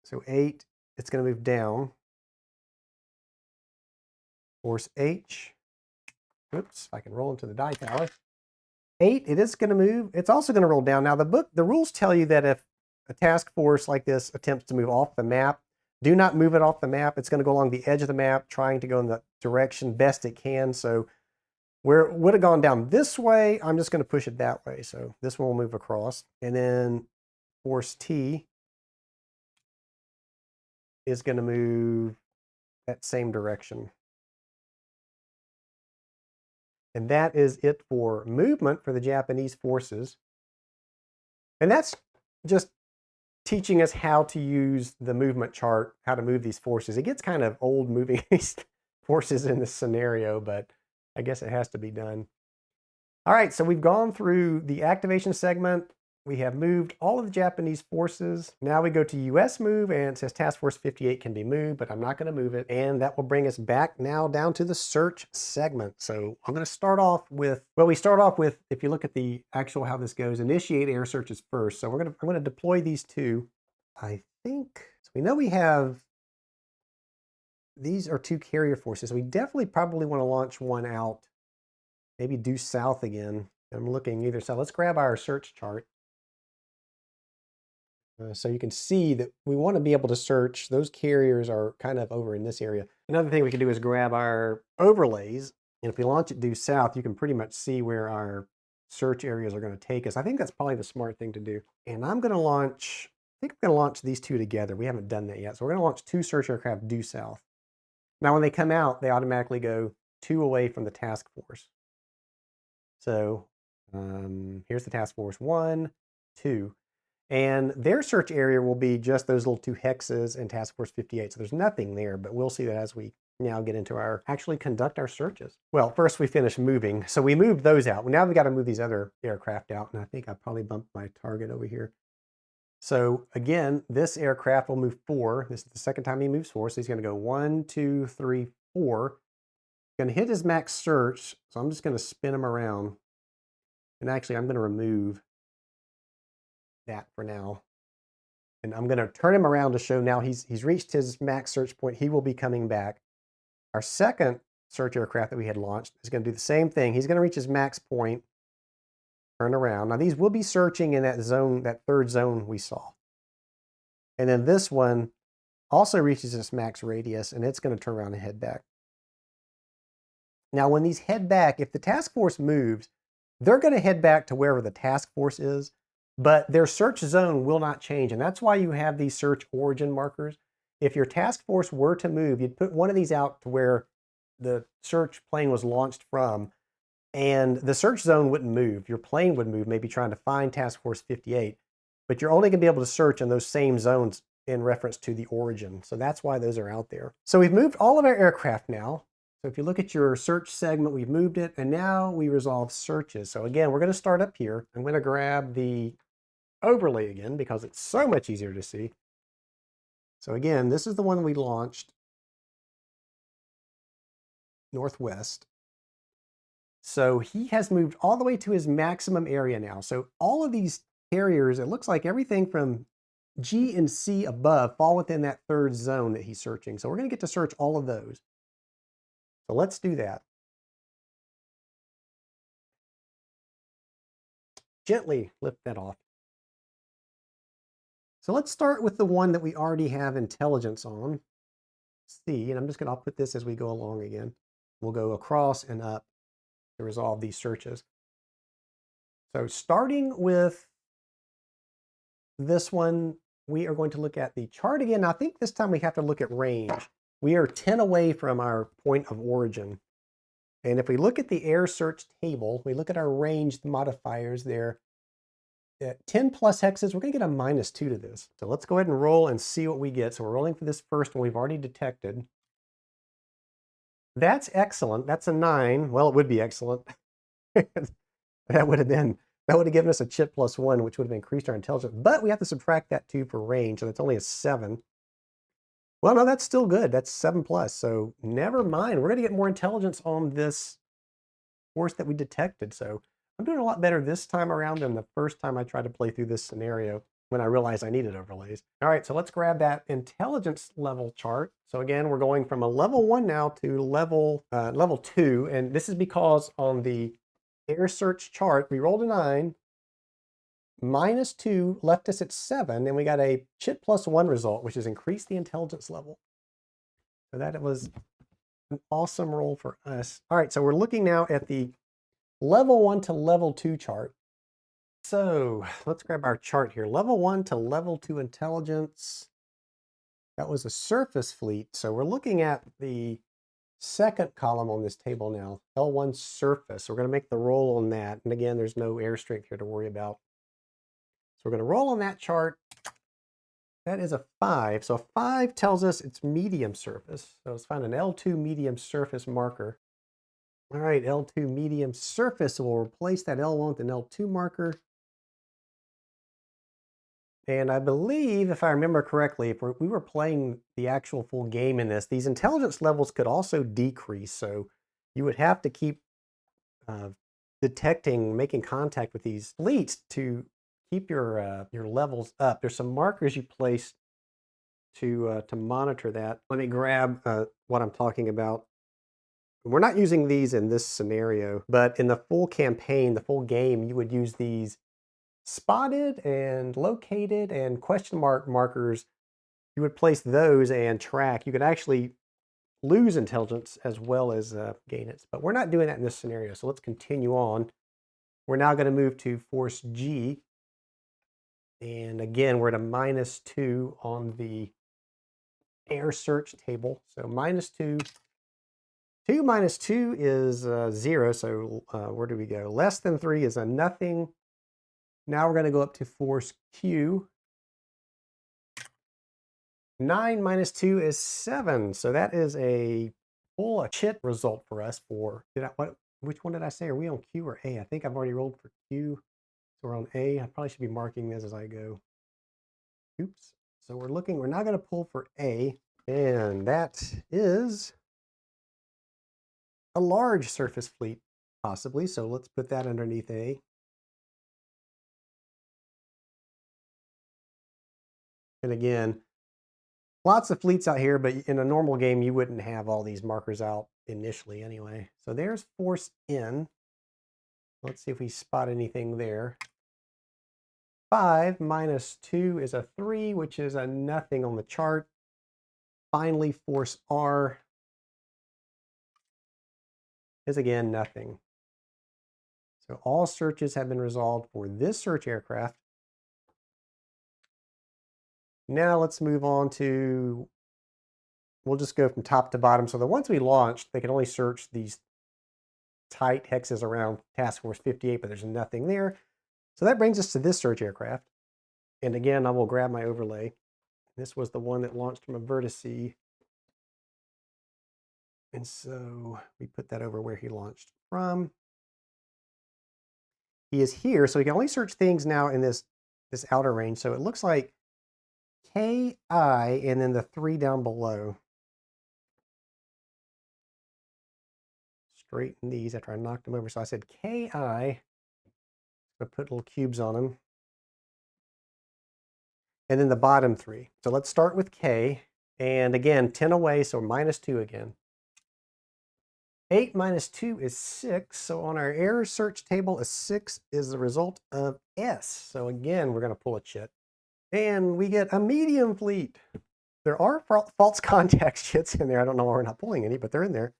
So 8, it's going to move down. Force H. Oops, if I can roll into the die tower. 8, it is going to move. It's also going to roll down. Now the rules tell you that if a task force like this attempts to move off the map, do not move it off the map. It's going to go along the edge of the map, trying to go in the direction best it can. So where it would have gone down this way, I'm just going to push it that way. So this one will move across. And then force T is going to move that same direction. And that is it for movement for the Japanese forces. And that's just teaching us how to use the movement chart, how to move these forces. It gets kind of old moving these forces in this scenario, but I guess it has to be done. All right, so we've gone through the activation segment. We have moved all of the Japanese forces. Now we go to US move, and it says Task Force 58 can be moved, but I'm not going to move it. And that will bring us back now down to the search segment. So I'm going to start off with, well, we start off with, if you look at the actual how this goes, initiate air searches first. So I'm going to deploy these two. I think, so we know we have, these are 2 carrier forces. We definitely probably want to launch one out, maybe due south again. I'm looking either side. Let's grab our search chart. So you can see that we want to be able to search. Those carriers are kind of over in this area. Another thing we can do is grab our overlays. And if we launch it due south, you can pretty much see where our search areas are going to take us. I think that's probably the smart thing to do. And I'm going to launch, I think I'm going to launch these 2 together. We haven't done that yet. So we're going to launch 2 search aircraft due south. Now, when they come out, they automatically go 2 away from the task force. So here's the task force 1, 2. And their search area will be just those little 2 hexes in Task Force 58. So there's nothing there, but we'll see that as we now get into our, actually conduct our searches. Well, first we finished moving. So we moved those out. Now we got to move these other aircraft out. And I think I probably bumped my target over here. So again, this aircraft will move 4. This is the second time he moves 4. So he's going to go 1, 2, 3, 4. Going to hit his max search. So I'm just going to spin him around. And actually, I'm going to remove that for now. And I'm going to turn him around to show now he's reached his max search point. He will be coming back. Our second search aircraft that we had launched is going to do the same thing. He's going to reach his max point, turn around. Now these will be searching in that zone, that third zone we saw. And then this one also reaches its max radius, and it's going to turn around and head back. Now when these head back, if the task force moves, they're going to head back to wherever the task force is, but their search zone will not change. And that's why you have these search origin markers. If your task force were to move, you'd put one of these out to where the search plane was launched from, and the search zone wouldn't move. Your plane would move, maybe trying to find task force 58, but you're only going to be able to search in those same zones in reference to the origin. So that's why those are out there. So we've moved all of our aircraft now. So if you look at your search segment, we've moved it, and now we resolve searches. So again, we're going to start up here. I'm going to grab the overlay again because it's so much easier to see. So again, this is the one we launched northwest. So he has moved all the way to his maximum area now. So all of these carriers, it looks like everything from G and C above fall within that third zone that he's searching. So we're going to get to search all of those. So let's do that. Gently lift that off. So let's start with the one that we already have intelligence on, C, and I'll put this as we go along again. We'll go across and up to resolve these searches. So starting with this one, we are going to look at the chart again. Now, I think this time we have to look at range. We are 10 away from our point of origin. And if we look at the air search table, we look at our range modifiers there. At 10 plus hexes, we're going to get a -2 to this. So let's go ahead and roll and see what we get. So we're rolling for this first one we've already detected. That's excellent. That's a 9. Well, it would be excellent. That would have given us a chip +1, which would have increased our intelligence. But we have to subtract that 2 for range, so that's only a 7. Well, no, that's still good. That's 7 plus. So never mind. We're going to get more intelligence on this force that we detected. So I'm doing a lot better this time around than the first time I tried to play through this scenario when I realized I needed overlays. All right, so let's grab that intelligence level chart. So again, we're going from a level 1 now to level 2, and this is because on the air search chart, we rolled a 9, -2 left us at 7, and we got a chip +1 result, which has increased the intelligence level. So that was an awesome roll for us. All right, so we're looking now at the level 1 to level 2 chart. So let's grab our chart here. Level 1 to level 2 intelligence. That was a surface fleet. So we're looking at the second column on this table now, L1 surface. So we're going to make the roll on that. And again, there's no air strength here to worry about. So we're going to roll on that chart. That is a 5. So 5 tells us it's medium surface. So let's find an L2 medium surface marker. All right, L2 medium surface. So we'll replace that L1 with an L2 marker. And I believe, if I remember correctly, if we were playing the actual full game in this, these intelligence levels could also decrease. So you would have to keep detecting, making contact with these fleets to keep your levels up. There's some markers you place to monitor that. Let me grab what I'm talking about. We're not using these in this scenario, but in the full campaign, the full game, you would use these spotted and located and question mark markers. You would place those and track. You could actually lose intelligence as well as gain it, but we're not doing that in this scenario. So let's continue on. We're now going to move to force G. And again, we're at a -2 on the air search table. So -2. 2 minus 2 is 0. So where do we go? Less than 3 is a nothing. Now we're going to go up to force Q. 9 minus 2 is 7. So that is a pull a chit result for us for, which one did I say? Are we on Q or A? I think I've already rolled for Q. So we're on A. I probably should be marking this as I go. Oops. So we're now going to pull for A, and that is a large surface fleet, possibly. So let's put that underneath A. And again, lots of fleets out here, but in a normal game, you wouldn't have all these markers out initially anyway. So there's force in. Let's see if we spot anything there. 5 minus 2 is a 3, which is a nothing on the chart. Finally, force R is again nothing. So all searches have been resolved for this search aircraft. Now let's move on to, we'll just go from top to bottom. So the ones we launched, they can only search these tight hexes around Task Force 58, but there's nothing there. So that brings us to this search aircraft. And again, I will grab my overlay. This was the one that launched from a vertice. And so we put that over where he launched from. He is here, so he can only search things now in this outer range. So it looks like KI and then the 3 down below. Straighten these after I knocked them over. So I said KI. I put little cubes on them. And then the bottom 3. So let's start with K. And again, 10 away, so minus 2 again. 8 minus 2 is 6. So on our error search table, a 6 is the result of S. So again, we're going to pull a chit. And we get a medium fleet. There are false contact chits in there. I don't know why we're not pulling any, but they're in there.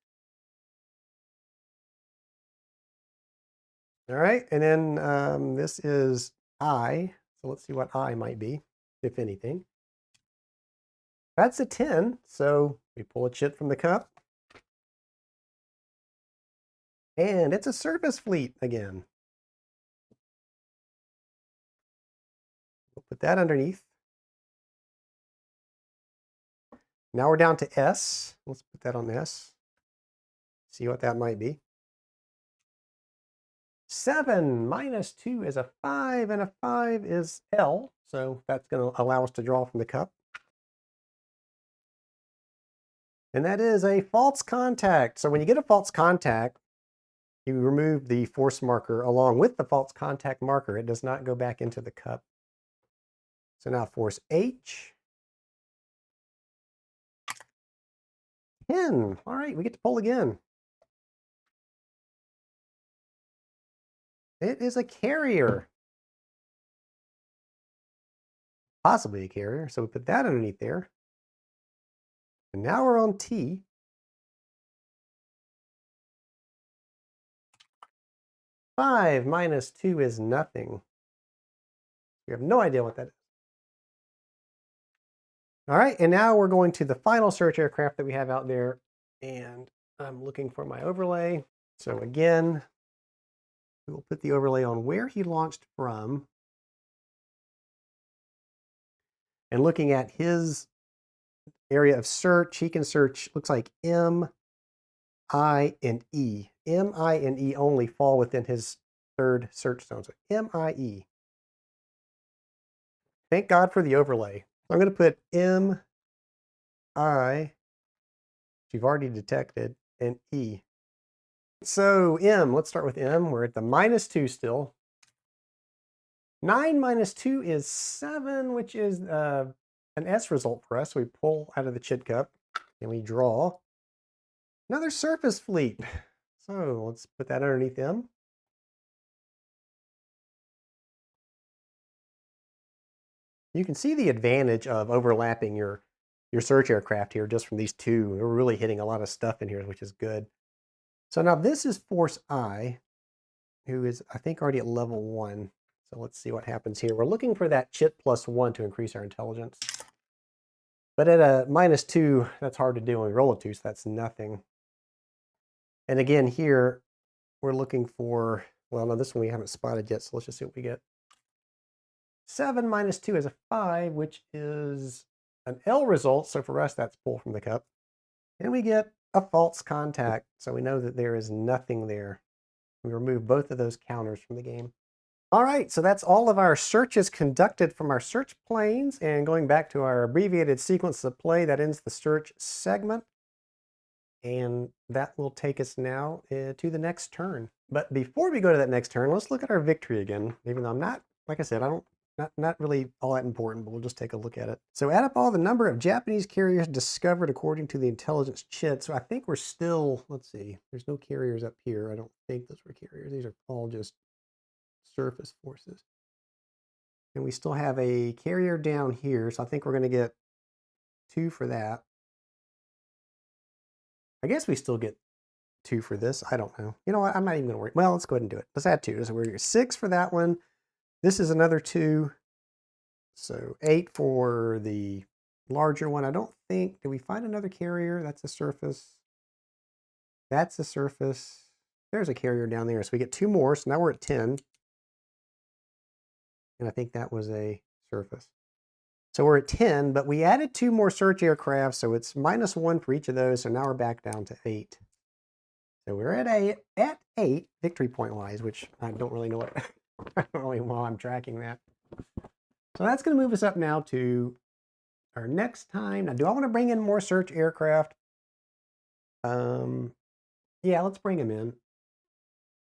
All right, and then this is I. So let's see what I might be, if anything. That's a 10, so we pull a chit from the cup. And it's a surface fleet again. We'll put that underneath. Now we're down to S. Let's put that on S. See what that might be. 7 minus 2 is a 5, and a 5 is L. So that's going to allow us to draw from the cup. And that is a false contact. So when you get a false contact, you remove the force marker along with the false contact marker. It does not go back into the cup. So now force H. 10. All right, we get to pull again. It is a carrier. Possibly a carrier. So we put that underneath there. And now we're on T. 5 minus 2 is nothing. We have no idea what that is. All right, and now we're going to the final search aircraft that we have out there. And I'm looking for my overlay. So again, we will put the overlay on where he launched from. And looking at his area of search, he can search, looks like M, I, and E. M, I, and E only fall within his 3rd search zone. So M, I, E. Thank God for the overlay. So I'm going to put M, I, which you've already detected, and E. So M, let's start with M. We're at the minus 2 still. 9 minus 2 is 7, which is an S result for us. We pull out of the chit cup and we draw another surface fleet. So let's put that underneath M. You can see the advantage of overlapping your search aircraft here just from these two. We're really hitting a lot of stuff in here, which is good. So now this is Force I, who is, I think, already at level 1. So let's see what happens here. We're looking for that chit +1 to increase our intelligence. But at a -2, that's hard to do when we roll a 2, so that's nothing. And again, here, we're looking for, well, no, this one we haven't spotted yet, so let's just see what we get. 7 minus 2 is a 5, which is an L result. So for us, that's pull from the cup. And we get a false contact. So we know that there is nothing there. We remove both of those counters from the game. All right, so that's all of our searches conducted from our search planes. And going back to our abbreviated sequence of play, that ends the search segment. And that will take us now to the next turn. But before we go to that next turn, let's look at our victory again. Even though I'm not, like I said, not really all that important, but we'll just take a look at it. So add up all the number of Japanese carriers discovered according to the intelligence chit. So I think we're still, let's see, there's no carriers up here. I don't think those were carriers. These are all just surface forces. And we still have a carrier down here. So I think we're going to get 2 for that. I guess we still get 2 for this. I don't know. You know what? I'm not even going to worry. Well, let's go ahead and do it. Let's add 2. So we're 6 for that one. This is another 2. So 8 for the larger one. I don't think, did we find another carrier? That's a surface. That's a surface. There's a carrier down there. So we get 2 more. So now we're at 10. And I think that was a surface. So we're at 10, but we added 2 more search aircraft. So it's -1 for each of those. So now we're back down to 8. So we're at 8 victory point wise, which I don't really know what, I don't really know why I'm tracking that. So that's going to move us up now to our next time. Now, do I want to bring in more search aircraft? Yeah, let's bring them in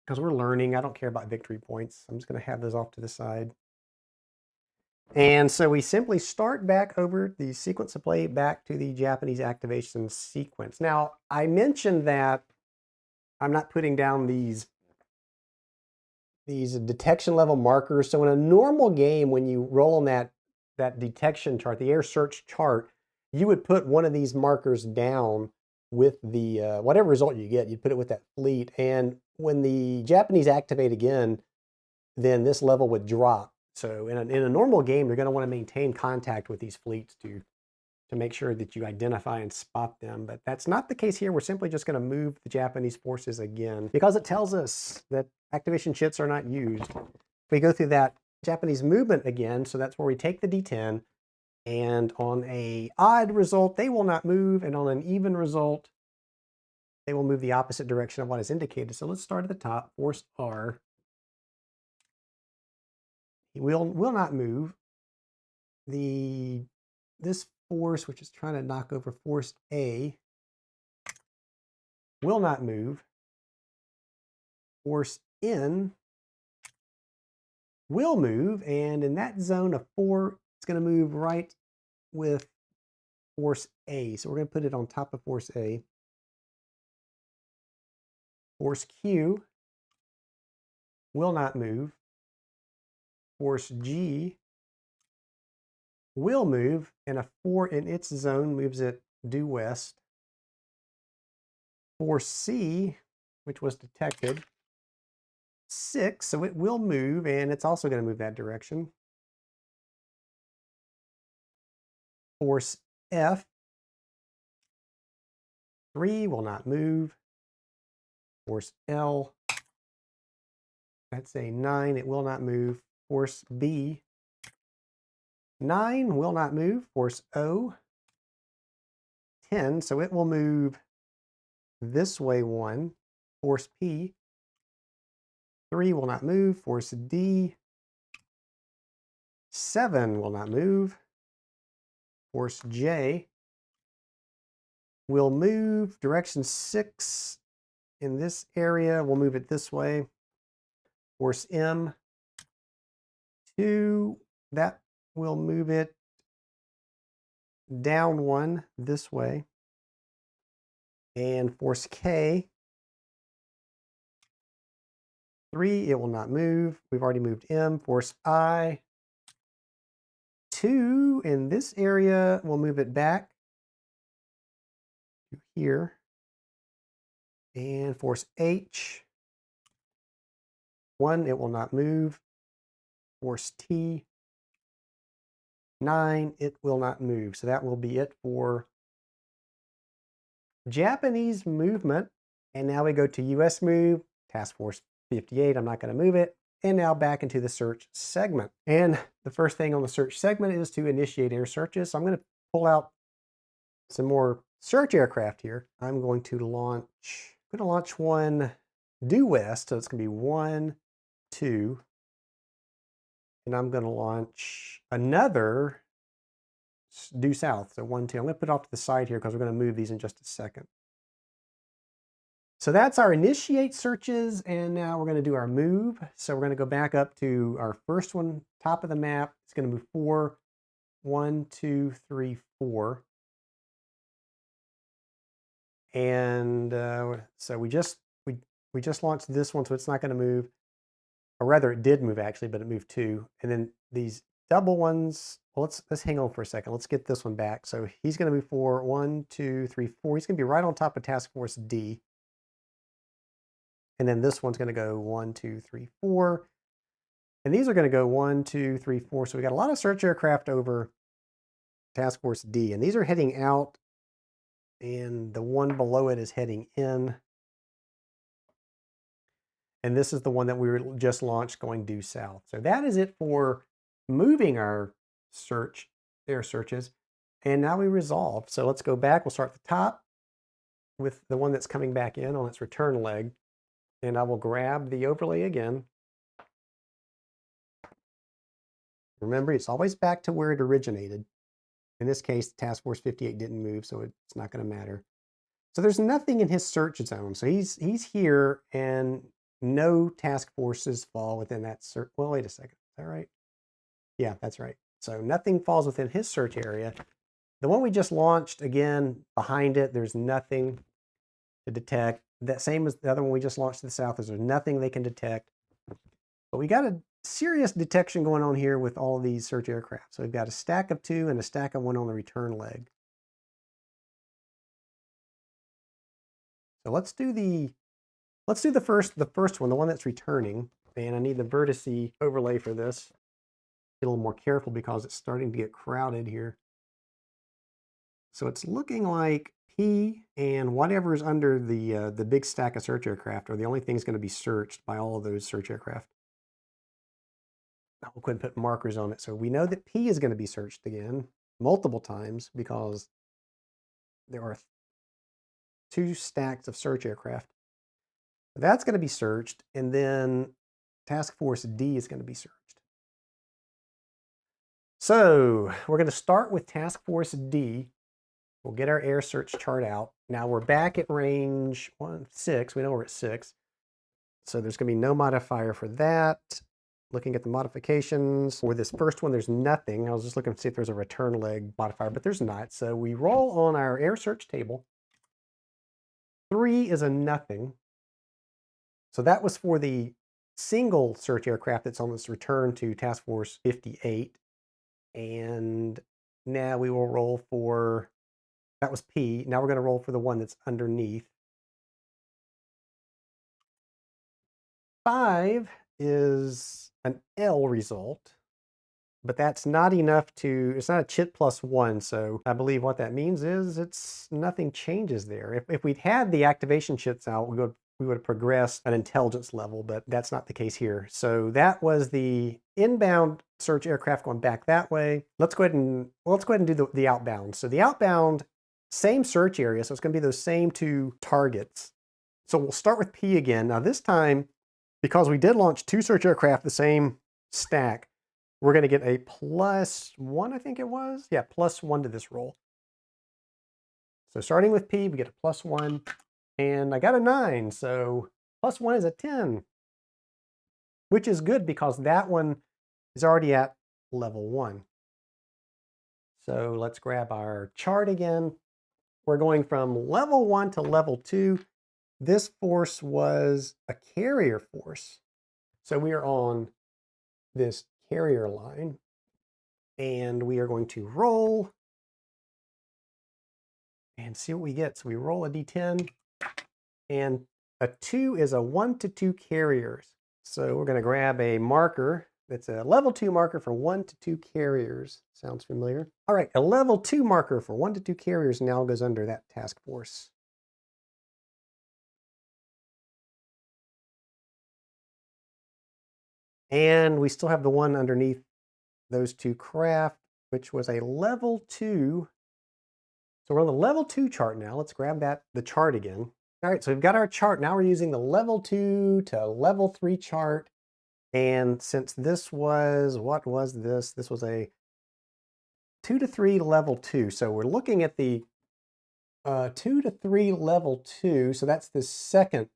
because we're learning. I don't care about victory points. I'm just going to have those off to the side. And so we simply start back over the sequence of play back to the Japanese activation sequence. Now, I mentioned that I'm not putting down these detection level markers. So in a normal game, when you roll on that detection chart, the air search chart, you would put one of these markers down with the whatever result you get, you'd put it with that fleet. And when the Japanese activate again, then this level would drop. So in a normal game, you're going to want to maintain contact with these fleets to make sure that you identify and spot them. But that's not the case here. We're simply just going to move the Japanese forces again because it tells us that activation chits are not used. We go through that Japanese movement again. So that's where we take the D10, and on a odd result, they will not move. And on an even result, they will move the opposite direction of what is indicated. So let's start at the top, force R. He will not move. This force, which is trying to knock over force A, will not move. Force N will move, and in that zone of 4, it's going to move right with force A. So we're going to put it on top of force A. Force Q will not move. Force G will move, and a 4 in its zone moves it due west. Force C, which was detected, 6, so it will move, and it's also going to move that direction. Force F, 3 will not move. Force L, that's a 9, it will not move. Force B, 9 will not move. Force O, 10, so it will move this way 1. Force P, 3 will not move. Force D, 7 will not move. Force J will move direction 6 in this area. We'll move it this way. Force M, 2, that will move it down 1 this way. And force K, 3, it will not move. We've already moved M. Force I, 2 in this area, we'll move it back to here. And force H, 1, it will not move. Force T, 9, it will not move. So that will be it for Japanese movement. And now we go to US move, Task Force 58. I'm not going to move it. And now back into the search segment. And the first thing on the search segment is to initiate air searches. So I'm going to pull out some more search aircraft here. I'm going to launch one due west, so it's going to be 1, 2, and I'm going to launch another due south, so 1, 2. I'm going to put it off to the side here because we're going to move these in just a second. So that's our initiate searches, and now we're going to do our move. So we're going to go back up to our first one, top of the map. It's going to move 4, 1, 2, 3, 4. And so we just launched this one, so it's not going to move. Or rather, it did move actually, but it moved 2. And then these double ones. Well, let's hang on for a second. Let's get this one back. So he's going to move 4, 1, 2, 3, 4. He's going to be right on top of Task Force D. And then this one's going to go 1, 2, 3, 4. And these are going to go 1, 2, 3, 4. So we got a lot of search aircraft over Task Force D. And these are heading out, and the one below it is heading in. And this is the one that we were just launched going due south. So that is it for moving our air searches. And now we resolve. So let's go back. We'll start at the top with the one that's coming back in on its return leg. And I will grab the overlay again. Remember, it's always back to where it originated. In this case, Task Force 58 didn't move, so it's not going to matter. So there's nothing in his search zone. So he's here, and no task forces fall within that search. Well, wait a second. Is that right? Yeah, that's right. So nothing falls within his search area. The one we just launched, again, behind it, there's nothing to detect. That same as the other one we just launched to the south, there's nothing they can detect. But we got a serious detection going on here with all of these search aircraft. So we've got a stack of 2 and a stack of 1 on the return leg. So let's do the first one, the one that's returning. And I need the vertice overlay for this. Get a little more careful because it's starting to get crowded here. So it's looking like P and whatever's under the big stack of search aircraft are the only things going to be searched by all of those search aircraft. I'll go ahead and put markers on it. So we know that P is going to be searched again multiple times because there are 2 stacks of search aircraft. That's going to be searched, and then Task Force D is going to be searched. So we're going to start with Task Force D. We'll get our air search chart out. Now we're back at range 6. We know we're at 6. So there's going to be no modifier for that. Looking at the modifications for this first one, there's nothing. I was just looking to see if there's a return leg modifier, but there's not. So we roll on our air search table. 3 is a nothing. So that was for the single search aircraft that's on this return to Task Force 58. And now we will roll for, that was P. Now we're going to roll for the one that's underneath. 5 is an L result, but that's not enough to, it's not a chit plus 1. So I believe what that means is it's nothing changes there. If we'd had the activation chits out, we would have progressed an intelligence level, but that's not the case here. So that was the inbound search aircraft going back that way. Let's go ahead and do the outbound. So the outbound, same search area. So it's going to be those same 2 targets. So we'll start with P again. Now this time, because we did launch 2 search aircraft, the same stack, we're going to get a +1, I think it was. Yeah, +1 to this roll. So starting with P, we get a +1. And I got a 9, so +1 is a 10. Which is good because that one is already at level 1. So let's grab our chart again. We're going from level 1 to level 2. This force was a carrier force. So we are on this carrier line, and we are going to roll and see what we get. So we roll a d10, and a 2 is a 1 to 2 carriers. So we're going to grab a marker that's a level 2 marker for 1 to 2 carriers. Sounds familiar? All right, a level 2 marker for 1 to 2 carriers now goes under that task force. And we still have the one underneath those 2 craft, which was a level 2 So we're on the level 2 chart now. Let's grab the chart again. All right, so we've got our chart. Now we're using the level 2 to level 3 chart. And since this was, what was this? This was a 2 to 3 level 2. So we're looking at the 2 to 3 level 2. So that's the second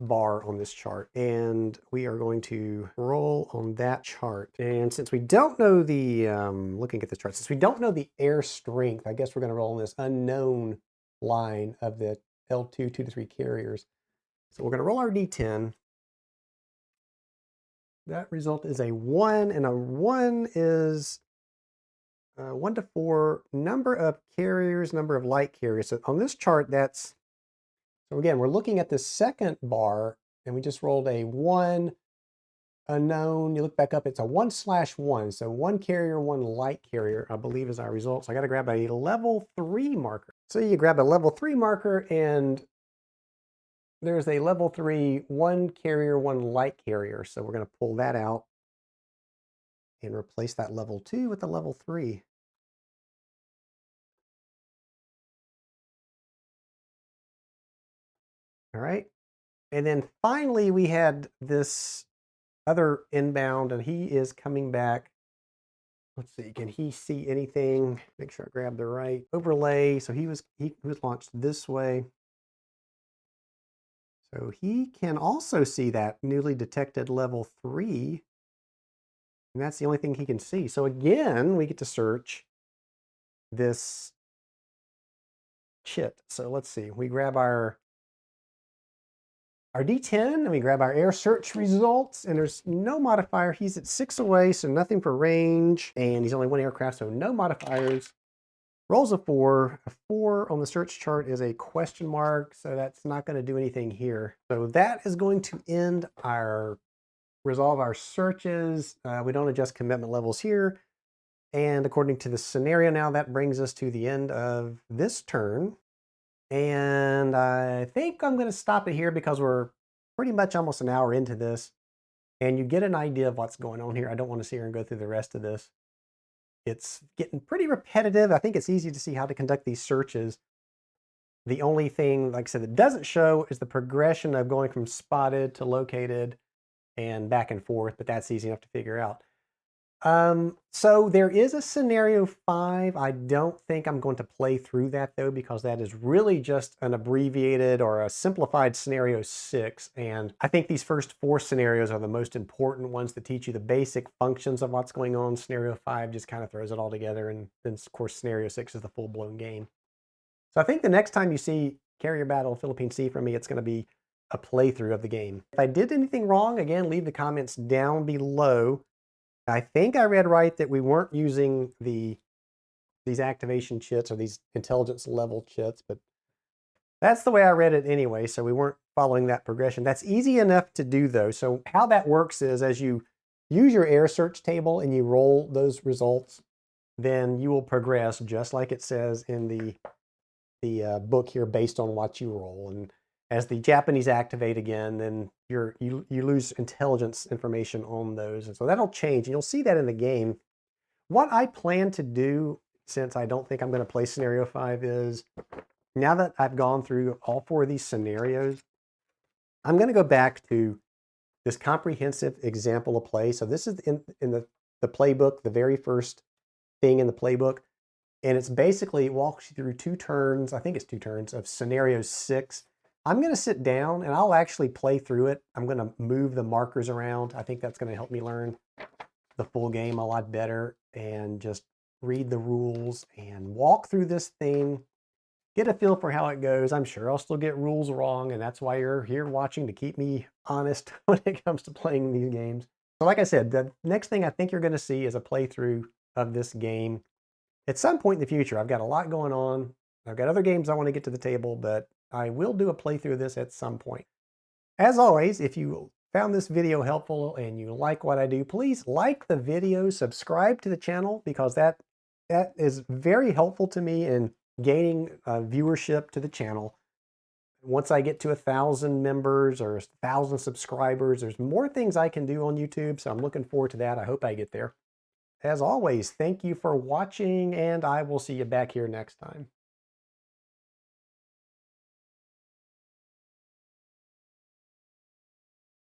bar on this chart. And we are going to roll on that chart. And since we don't know the, looking at this chart, since we don't know the air strength, I guess we're going to roll on this unknown line of the L2 2 to 3 carriers. So we're going to roll our D10. That result is a 1, and a 1 is 1 to 4 number of carriers, number of light carriers. So on this chart, that's, so again, we're looking at the second bar, and we just rolled a 1 unknown. You look back up, it's a 1/1. So 1 carrier, 1 light carrier, I believe is our result. So I got to grab a level 3 marker. So you grab a level 3 marker, and there's a level 3, 1 carrier, 1 light carrier. So we're going to pull that out and replace that level 2 with the level 3. All right. And then finally, we had this other inbound, and he is coming back. Let's see, can he see anything? Make sure I grab the right overlay. So he was launched this way. So he can also see that newly detected level 3. And that's the only thing he can see. So again, we get to search this chit. So let's see, we grab our D10, and we grab our air search results, and there's no modifier. He's at 6 away, so nothing for range, and he's only 1 aircraft, so no modifiers. Rolls a 4. A 4 on the search chart is a question mark, so that's not going to do anything here. So that is going to end resolve our searches. We don't adjust commitment levels here. And according to the scenario now, that brings us to the end of this turn. And I think I'm going to stop it here because we're pretty much almost an hour into this. And you get an idea of what's going on here. I don't want to sit here and go through the rest of this. It's getting pretty repetitive. I think it's easy to see how to conduct these searches. The only thing, like I said, that doesn't show is the progression of going from spotted to located and back and forth, but that's easy enough to figure out. So there is a scenario 5. I don't think I'm going to play through that though, because that is really just an abbreviated or a simplified scenario 6. And I think these first 4 scenarios are the most important ones to teach you the basic functions of what's going on. Scenario 5 just kind of throws it all together. And then of course, scenario 6 is the full blown game. So I think the next time you see Carrier Battle Philippine Sea from me, it's going to be a playthrough of the game. If I did anything wrong, again, leave the comments down below. I think I read right that we weren't using these activation chits or these intelligence level chits, but that's the way I read it anyway, so we weren't following that progression. That's easy enough to do though. So how that works is as you use your air search table and you roll those results, then you will progress just like it says in the book here based on what you roll. And as the Japanese activate again, then you lose intelligence information on those. And so that'll change, and you'll see that in the game. What I plan to do, since I don't think I'm going to play scenario 5, is now that I've gone through all 4 of these scenarios, I'm going to go back to this comprehensive example of play. So this is in the playbook, the very first thing in the playbook. And it's basically, it walks you through 2 turns, I think it's 2 turns, of scenario 6. I'm going to sit down and I'll actually play through it. I'm going to move the markers around. I think that's going to help me learn the full game a lot better and just read the rules and walk through this thing, get a feel for how it goes. I'm sure I'll still get rules wrong, and that's why you're here watching, to keep me honest when it comes to playing these games. So like I said, the next thing I think you're going to see is a playthrough of this game at some point in the future. I've got a lot going on. I've got other games I want to get to the table, but I will do a playthrough of this at some point. As always, if you found this video helpful and you like what I do, please like the video, subscribe to the channel, because that is very helpful to me in gaining viewership to the channel. Once I get to 1,000 members or 1,000 subscribers, there's more things I can do on YouTube, so I'm looking forward to that. I hope I get there. As always, thank you for watching, and I will see you back here next time.